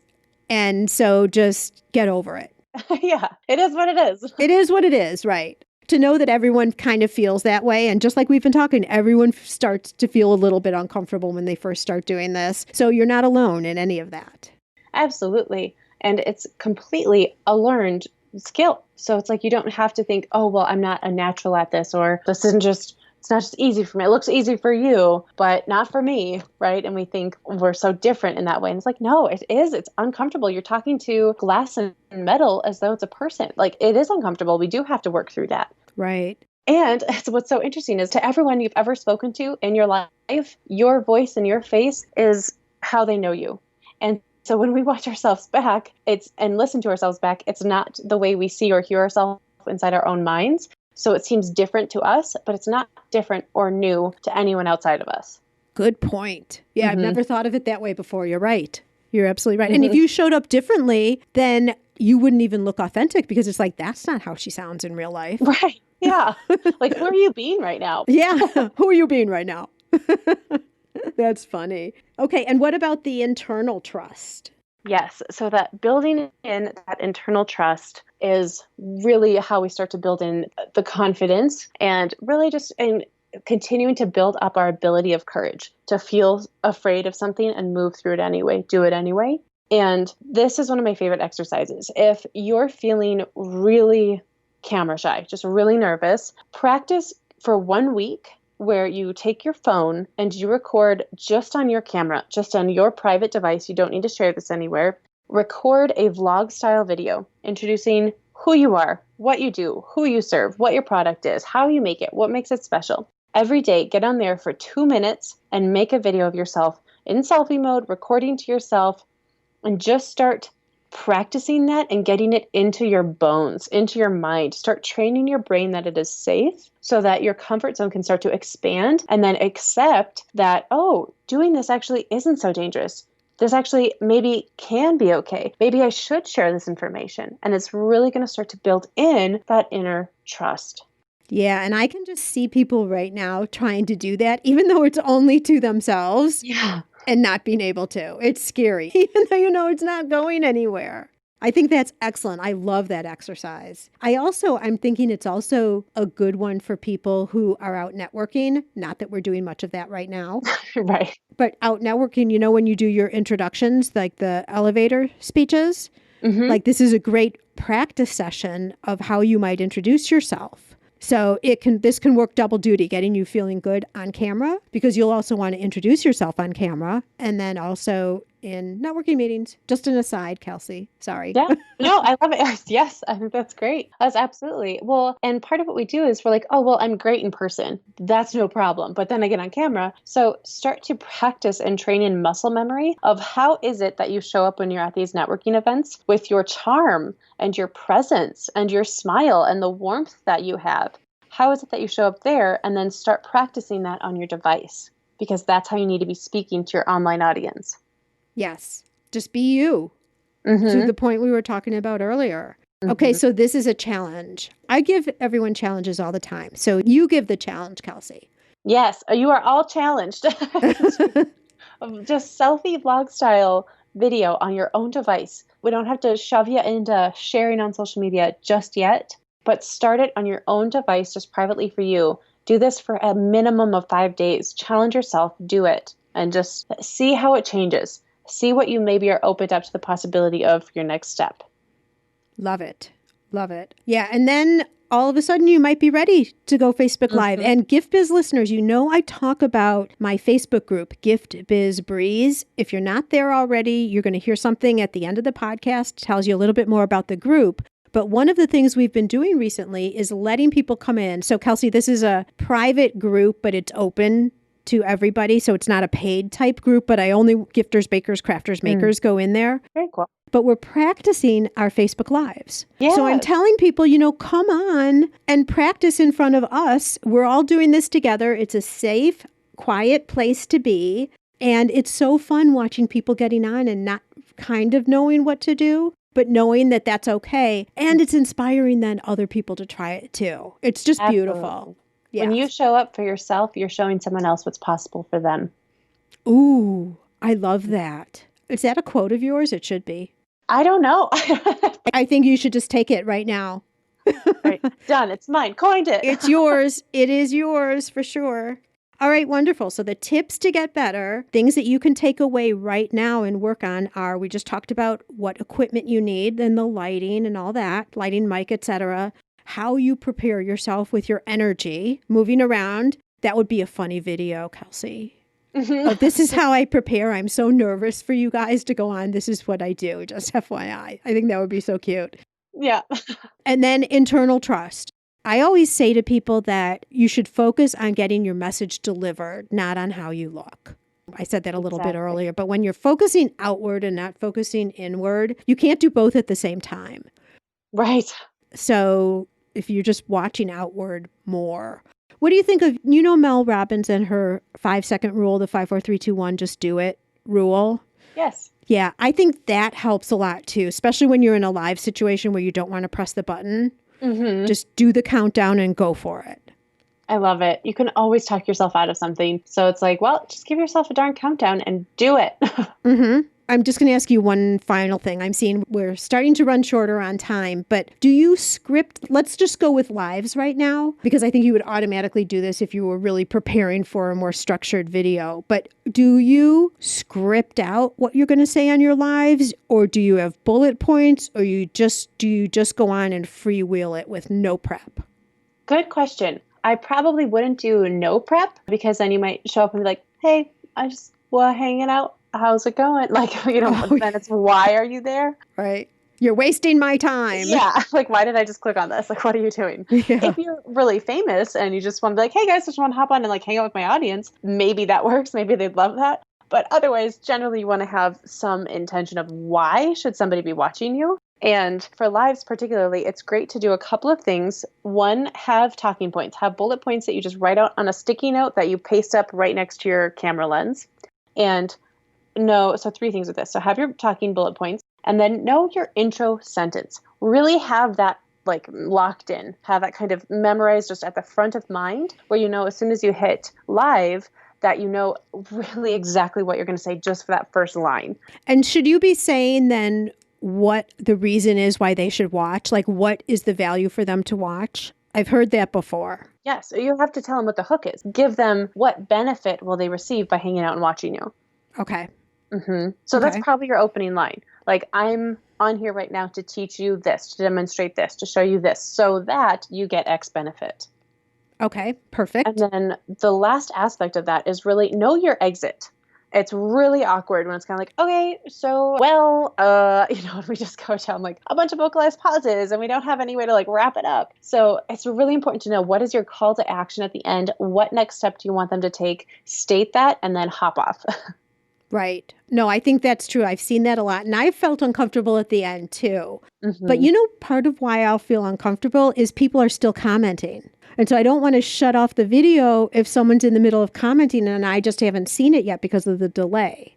[SPEAKER 1] And so just get over it.
[SPEAKER 4] Yeah, it is what it is.
[SPEAKER 1] It is what it is, right? To know that everyone kind of feels that way. And just like we've been talking, everyone starts to feel a little bit uncomfortable when they first start doing this. So you're not alone in any of that.
[SPEAKER 4] Absolutely. And it's completely a learned skill. So it's like you don't have to think, oh, well, I'm not a natural at this, or this isn't just, it's not just easy for me. It looks easy for you, but not for me, right? And we think we're so different in that way. And it's like, no, it is. It's uncomfortable. You're talking to glass and metal as though it's a person. Like, it is uncomfortable. We do have to work through that.
[SPEAKER 1] Right.
[SPEAKER 4] And what's so interesting is to everyone you've ever spoken to in your life, your voice and your face is how they know you. And so when we watch ourselves back, and listen to ourselves back, it's not the way we see or hear ourselves inside our own minds. So it seems different to us, but it's not different or new to anyone outside of us.
[SPEAKER 1] Good point. Yeah, I've never thought of it that way before. You're right. You're absolutely right. And if you showed up differently, then you wouldn't even look authentic, because it's like, that's not how she sounds in real life.
[SPEAKER 4] Right. Yeah. Like, who are you being right now?
[SPEAKER 1] Yeah. Who are you being right now? That's funny. Okay. And what about the internal trust?
[SPEAKER 4] Yes. So that building in that internal trust is really how we start to build in the confidence, and really just in continuing to build up our ability of courage to feel afraid of something and move through it anyway, do it anyway. And this is one of my favorite exercises. If you're feeling really camera shy, just really nervous, practice for 1 week where you take your phone and you record just on your camera, just on your private device. You don't need to share this anywhere. Record a vlog style video introducing who you are, what you do, who you serve, what your product is, how you make it, what makes it special. Every day, get on there for 2 minutes and make a video of yourself in selfie mode, recording to yourself, and just start practicing that and getting it into your bones, into your mind. Start training your brain that it is safe so that your comfort zone can start to expand, and then accept that, oh, doing this actually isn't so dangerous. This actually maybe can be okay. Maybe I should share this information. And it's really going to start to build in that inner trust.
[SPEAKER 1] Yeah, and I can just see people right now trying to do that, even though it's only to themselves.
[SPEAKER 4] Yeah.
[SPEAKER 1] And not being able to. It's scary, even though you know it's not going anywhere. I think that's excellent. I love that exercise. I'm thinking it's also a good one for people who are out networking. Not that we're doing much of that right now,
[SPEAKER 4] Right.
[SPEAKER 1] but out networking, when you do your introductions, like the elevator speeches,
[SPEAKER 4] Mm-hmm.
[SPEAKER 1] like this is a great practice session of how you might introduce yourself. So this can work double duty, getting you feeling good on camera, because you'll also want to introduce yourself on camera, and then also in networking meetings. Just an aside, Kellsie. Sorry.
[SPEAKER 4] Yeah. No, I love it. Yes, I think that's great. That's absolutely. Well, and part of what we do is we're like, oh, well, I'm great in person. That's no problem. But then I get on camera. So start to practice and train in muscle memory of how is it that you show up when you're at these networking events with your charm and your presence and your smile and the warmth that you have. How is it that you show up there? And then start practicing that on your device, because that's how you need to be speaking to your online audience.
[SPEAKER 1] Yes. Just be you.
[SPEAKER 4] Mm-hmm.
[SPEAKER 1] To the point we were talking about earlier.
[SPEAKER 4] Mm-hmm.
[SPEAKER 1] Okay, so this is a challenge. I give everyone challenges all the time. So you give the challenge, Kellsie.
[SPEAKER 4] Yes, you are all challenged. Just selfie vlog style video on your own device. We don't have to shove you into sharing on social media just yet, but start it on your own device, just privately for you. Do this for a minimum of 5 days. Challenge yourself, do it, and just see how it changes. See what you maybe are opened up to the possibility of your next step.
[SPEAKER 1] Love it. Love it. Yeah. And then all of a sudden you might be ready to go Facebook Live. And Gift Biz listeners, I talk about my Facebook group, Gift Biz Breeze. If you're not there already, you're going to hear something at the end of the podcast, tells you a little bit more about the group. But one of the things we've been doing recently is letting people come in. So Kellsie, this is a private group, but it's open to everybody. So it's not a paid type group, but only gifters, bakers, crafters, makers go in there.
[SPEAKER 4] Very cool.
[SPEAKER 1] But we're practicing our Facebook Lives.
[SPEAKER 4] Yes.
[SPEAKER 1] So I'm telling people, come on and practice in front of us. We're all doing this together. It's a safe, quiet place to be. And it's so fun watching people getting on and not kind of knowing what to do, but knowing that that's okay. And it's inspiring then other people to try it too. It's just beautiful. Yeah.
[SPEAKER 4] When you show up for yourself, you're showing someone else what's possible for them.
[SPEAKER 1] Ooh, I love that. Is that a quote of yours? It should be.
[SPEAKER 4] I don't know.
[SPEAKER 1] I think you should just take it right now.
[SPEAKER 4] Right. Done. It's mine. Coined it.
[SPEAKER 1] It's yours. It is yours for sure. All right, wonderful. So the tips to get better, things that you can take away right now and work on are, we just talked about what equipment you need and the lighting and all that, lighting, mic, etc. How you prepare yourself with your energy, moving around. That would be a funny video, Kellsie. Oh, this is how I prepare. I'm so nervous for you guys to go on. This is what I do. Just FYI. I think that would be so cute.
[SPEAKER 4] Yeah.
[SPEAKER 1] And then internal trust. I always say to people that you should focus on getting your message delivered, not on how you look. I said that a little bit earlier, but when you're focusing outward and not focusing inward, you can't do both at the same time.
[SPEAKER 4] Right.
[SPEAKER 1] So if you're just watching outward more. What do you think of, Mel Robbins and her 5-second rule, the 5, 4, 3, 2, 1, just do it rule?
[SPEAKER 4] Yes.
[SPEAKER 1] Yeah, I think that helps a lot too, especially when you're in a live situation where you don't want to press the button. Mm-hmm. Just do the countdown and go for it.
[SPEAKER 4] I love it. You can always talk yourself out of something. So it's like, well, just give yourself a darn countdown and do it.
[SPEAKER 1] Mm-hmm. I'm just going to ask you one final thing. I'm seeing we're starting to run shorter on time, but do you script? Let's just go with lives right now, because I think you would automatically do this if you were really preparing for a more structured video. But do you script out what you're going to say on your lives, or do you have bullet points, or do you just go on and freewheel it with no prep?
[SPEAKER 4] Good question. I probably wouldn't do no prep, because then you might show up and be like, hey, I just was hanging out. How's it going? Like, then it's, why are you there?
[SPEAKER 1] Right. You're wasting my time.
[SPEAKER 4] Yeah. Like, why did I just click on this? Like, what are you doing? Yeah. If you're really famous and you just want to be like, hey guys, I just want to hop on and like hang out with my audience, maybe that works. Maybe they'd love that. But otherwise, generally you want to have some intention of why should somebody be watching you? And for lives particularly, it's great to do a couple of things. One, have talking points, have bullet points that you just write out on a sticky note that you paste up right next to your camera lens. And so 3 things with this. So have your talking bullet points, and then know your intro sentence. Really have that like locked in, have that kind of memorized just at the front of mind, where as soon as you hit live, that really exactly what you're going to say just for that first line.
[SPEAKER 1] And should you be saying then what the reason is why they should watch? Like, what is the value for them to watch? I've heard that before.
[SPEAKER 4] Yes, you have to tell them what the hook is. Give them what benefit will they receive by hanging out and watching you.
[SPEAKER 1] Okay.
[SPEAKER 4] So that's probably your opening line. Like, I'm on here right now to teach you this, to demonstrate this, to show you this, so that you get X benefit.
[SPEAKER 1] Okay, perfect.
[SPEAKER 4] And then the last aspect of that is really know your exit. It's really awkward when it's kind of like, okay, so, well, we just go down like a bunch of vocalized pauses and we don't have any way to like wrap it up. So it's really important to know what is your call to action at the end? What next step do you want them to take? State that and then hop off.
[SPEAKER 1] Right. No, I think that's true. I've seen that a lot. And I felt uncomfortable at the end too. But part of why I'll feel uncomfortable is people are still commenting. And so I don't want to shut off the video if someone's in the middle of commenting and I just haven't seen it yet because of the delay.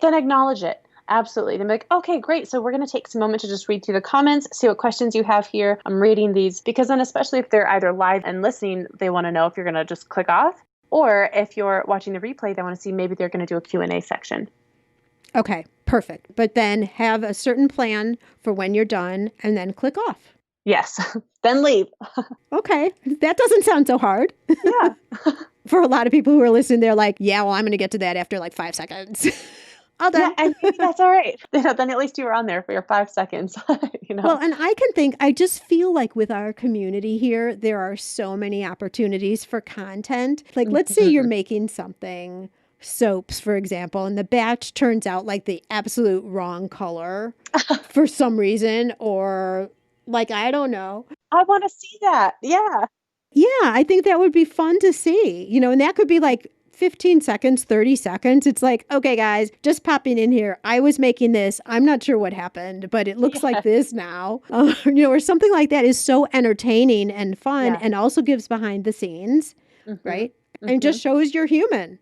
[SPEAKER 4] Then acknowledge it. Absolutely. Then be like, okay, great. So we're going to take some moment to just read through the comments, see what questions you have here. I'm reading these because then especially if they're either live and listening, they want to know if you're going to just click off. Or if you're watching the replay, they want to see maybe they're going to do a Q&A section.
[SPEAKER 1] Okay, perfect. But then have a certain plan for when you're done and then click off.
[SPEAKER 4] Yes, then leave.
[SPEAKER 1] Okay, that doesn't sound so hard.
[SPEAKER 4] Yeah.
[SPEAKER 1] For a lot of people who are listening, they're like, yeah, well, I'm going to get to that after like 5 seconds. All done.
[SPEAKER 4] Yeah, and maybe that's all right. Then at least you were on there for your 5 seconds.
[SPEAKER 1] Well, and I just feel like with our community here, there are so many opportunities for content. Like, let's say you're making something, soaps, for example, and the batch turns out like the absolute wrong color for some reason, or like, I don't know.
[SPEAKER 4] I want to see that. Yeah.
[SPEAKER 1] Yeah, I think that would be fun to see, and that could be like 15 seconds, 30 seconds. It's like, okay, guys, just popping in here. I was making this. I'm not sure what happened, but it looks like this now. Or something like that is so entertaining and fun and also gives behind the scenes, right? And just shows you're human.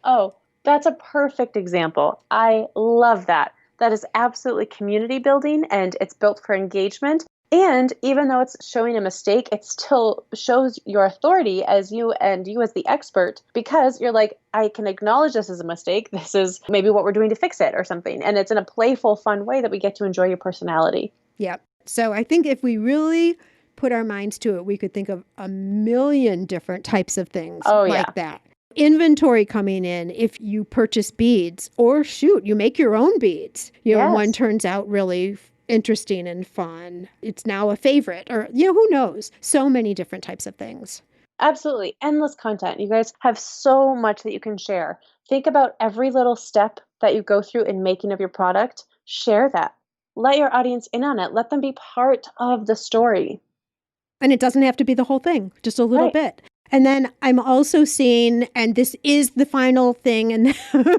[SPEAKER 4] Oh, that's a perfect example. I love that. That is absolutely community building and it's built for engagement. And even though it's showing a mistake, it still shows your authority as you as the expert, because you're like, I can acknowledge this as a mistake. This is maybe what we're doing to fix it or something. And it's in a playful, fun way that we get to enjoy your personality.
[SPEAKER 1] Yep. So I think if we really put our minds to it, we could think of a million different types of things that. Inventory coming in if you purchase beads, or shoot, you make your own beads. One turns out really interesting and fun. It's now a favorite, or who knows? So many different types of things.
[SPEAKER 4] Absolutely. Endless content. You guys have so much that you can share. Think about every little step that you go through in making of your product. Share that. Let your audience in on it. Let them be part of the story.
[SPEAKER 1] And it doesn't have to be the whole thing, just a little bit. And then I'm also seeing, and this is the final thing and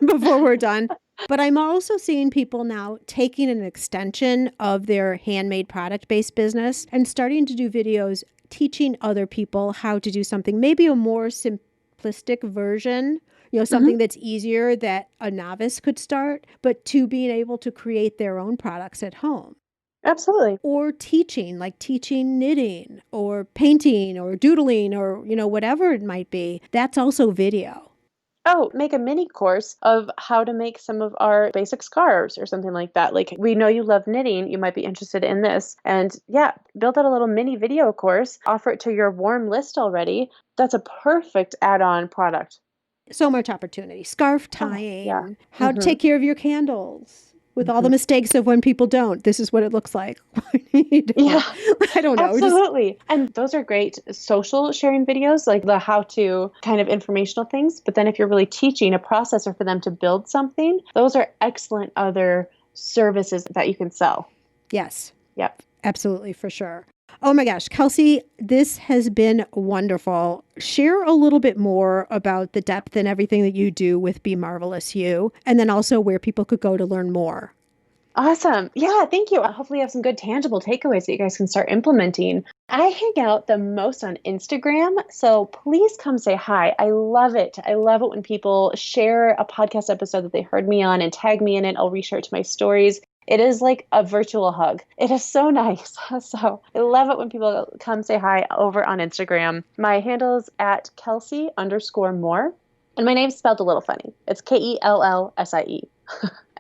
[SPEAKER 1] before we're done, but I'm also seeing people now taking an extension of their handmade product-based business and starting to do videos teaching other people how to do something, maybe a more simplistic version, something that's easier that a novice could start, but to being able to create their own products at home.
[SPEAKER 4] Absolutely.
[SPEAKER 1] Or teaching, like teaching knitting or painting or doodling or, whatever it might be. That's also video.
[SPEAKER 4] Oh, make a mini course of how to make some of our basic scarves or something like that. Like, we know you love knitting. You might be interested in this. And build out a little mini video course, offer it to your warm list already. That's a perfect add-on product.
[SPEAKER 1] So much opportunity. Scarf tying, how to take care of your candles. With all the mistakes of when people don't. This is what it looks like. I don't know.
[SPEAKER 4] Absolutely. And those are great social sharing videos, like the how-to kind of informational things. But then if you're really teaching a processor for them to build something, those are excellent other services that you can sell.
[SPEAKER 1] Yes.
[SPEAKER 4] Yep.
[SPEAKER 1] Absolutely, for sure. Oh my gosh, Kellsie, this has been wonderful. Share a little bit more about the depth and everything that you do with Be Marvelous You, and then also where people could go to learn more.
[SPEAKER 4] Awesome. Yeah, thank you. Hopefully you have some good tangible takeaways that you guys can start implementing. I hang out the most on Instagram, so please come say hi. I love it. I love it when people share a podcast episode that they heard me on and tag me in it. I'll reshare it to my stories. It is like a virtual hug. It is so nice. So I love it when people come say hi over on Instagram. My handle is at Kellsie_more. And my name's spelled a little funny. It's Kellsie.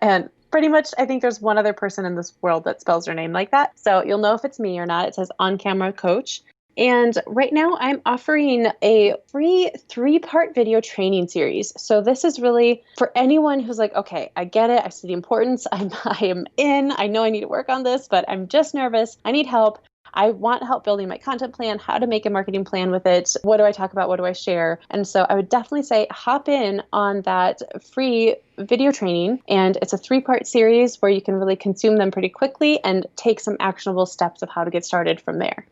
[SPEAKER 4] And Pretty much, I think there's one other person in this world that spells their name like that. So you'll know if it's me or not. It says On Camera Coach. And right now I'm offering a free 3-part video training series. So this is really for anyone who's like, okay, I get it. I see the importance. I am in. I know I need to work on this, but I'm just nervous. I need help. I want help building my content plan, how to make a marketing plan with it. What do I talk about? What do I share? And so I would definitely say hop in on that free video training. And it's a 3-part series where you can really consume them pretty quickly and take some actionable steps of how to get started from there.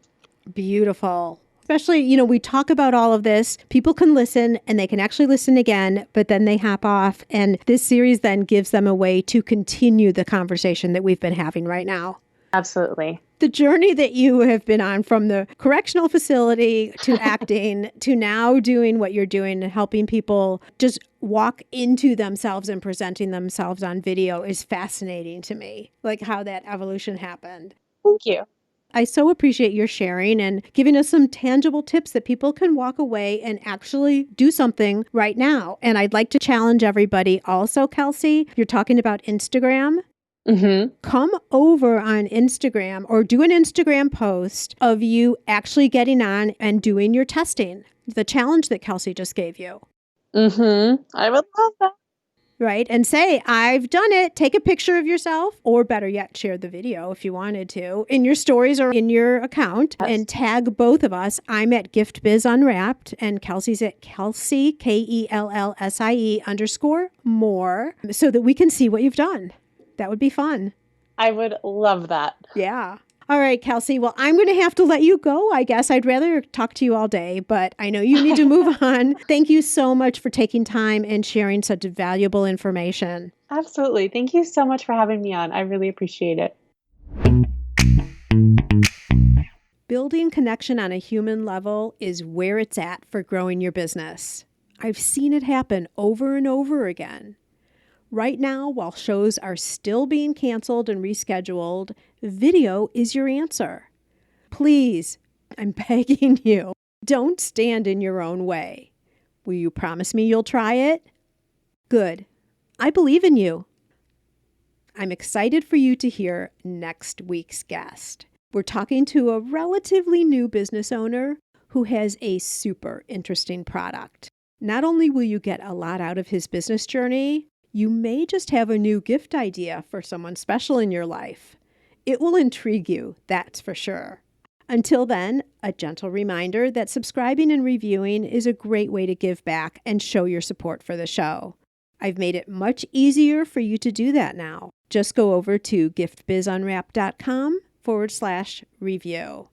[SPEAKER 1] Beautiful. Especially, we talk about all of this. People can listen and they can actually listen again, but then they hop off. And this series then gives them a way to continue the conversation that we've been having right now.
[SPEAKER 4] Absolutely.
[SPEAKER 1] The journey that you have been on from the correctional facility to acting to now doing what you're doing and helping people just walk into themselves and presenting themselves on video is fascinating to me, like how that evolution happened.
[SPEAKER 4] Thank you.
[SPEAKER 1] I so appreciate your sharing and giving us some tangible tips that people can walk away and actually do something right now. And I'd like to challenge everybody also, Kellsie, you're talking about Instagram.
[SPEAKER 4] Mm-hmm.
[SPEAKER 1] Come over on Instagram or do an Instagram post of you actually getting on and doing your testing, the challenge that Kellsie just gave you.
[SPEAKER 4] Mm-hmm. I would love that.
[SPEAKER 1] Right? And say, I've done it. Take a picture of yourself, or better yet, share the video if you wanted to in your stories or in your account,
[SPEAKER 4] yes,
[SPEAKER 1] and tag both of us. I'm at GiftBiz Unwrapped and Kelsie's at Kellsie, KELLSIE_more, so that we can see what you've done. That would be fun.
[SPEAKER 4] I would love that.
[SPEAKER 1] Yeah. All right, Kellsie. Well, I'm going to have to let you go, I guess. I'd rather talk to you all day, but I know you need to move on. Thank you so much for taking time and sharing such valuable information.
[SPEAKER 4] Absolutely. Thank you so much for having me on. I really appreciate it.
[SPEAKER 1] Building connection on a human level is where it's at for growing your business. I've seen it happen over and over again. Right now, while shows are still being canceled and rescheduled, video is your answer. Please, I'm begging you, don't stand in your own way. Will you promise me you'll try it? Good. I believe in you. I'm excited for you to hear next week's guest. We're talking to a relatively new business owner who has a super interesting product. Not only will you get a lot out of his business journey, you may just have a new gift idea for someone special in your life. It will intrigue you, that's for sure. Until then, a gentle reminder that subscribing and reviewing is a great way to give back and show your support for the show. I've made it much easier for you to do that now. Just go over to giftbizunwrapped.com/review.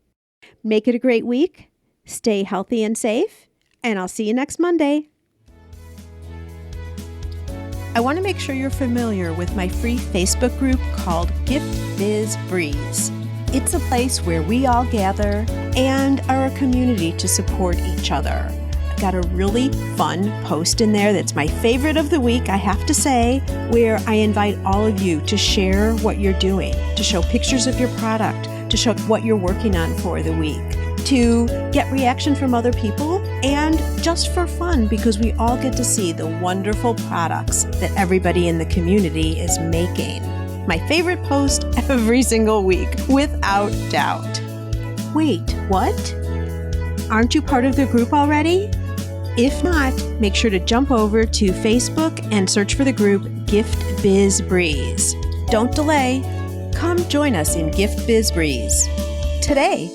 [SPEAKER 1] Make it a great week, stay healthy and safe, and I'll see you next Monday. I want to make sure you're familiar with my free Facebook group called Gift Biz Breeze. It's a place where we all gather and are a community to support each other. I've got a really fun post in there that's my favorite of the week, I have to say, where I invite all of you to share what you're doing, to show pictures of your product, to show what you're working on for the week, to get reaction from other people, and just for fun, because we all get to see the wonderful products that everybody in the community is making. My favorite post every single week, without doubt. Wait, what? Aren't you part of the group already? If not, make sure to jump over to Facebook and search for the group Gift Biz Breeze. Don't delay. Come join us in Gift Biz Breeze today.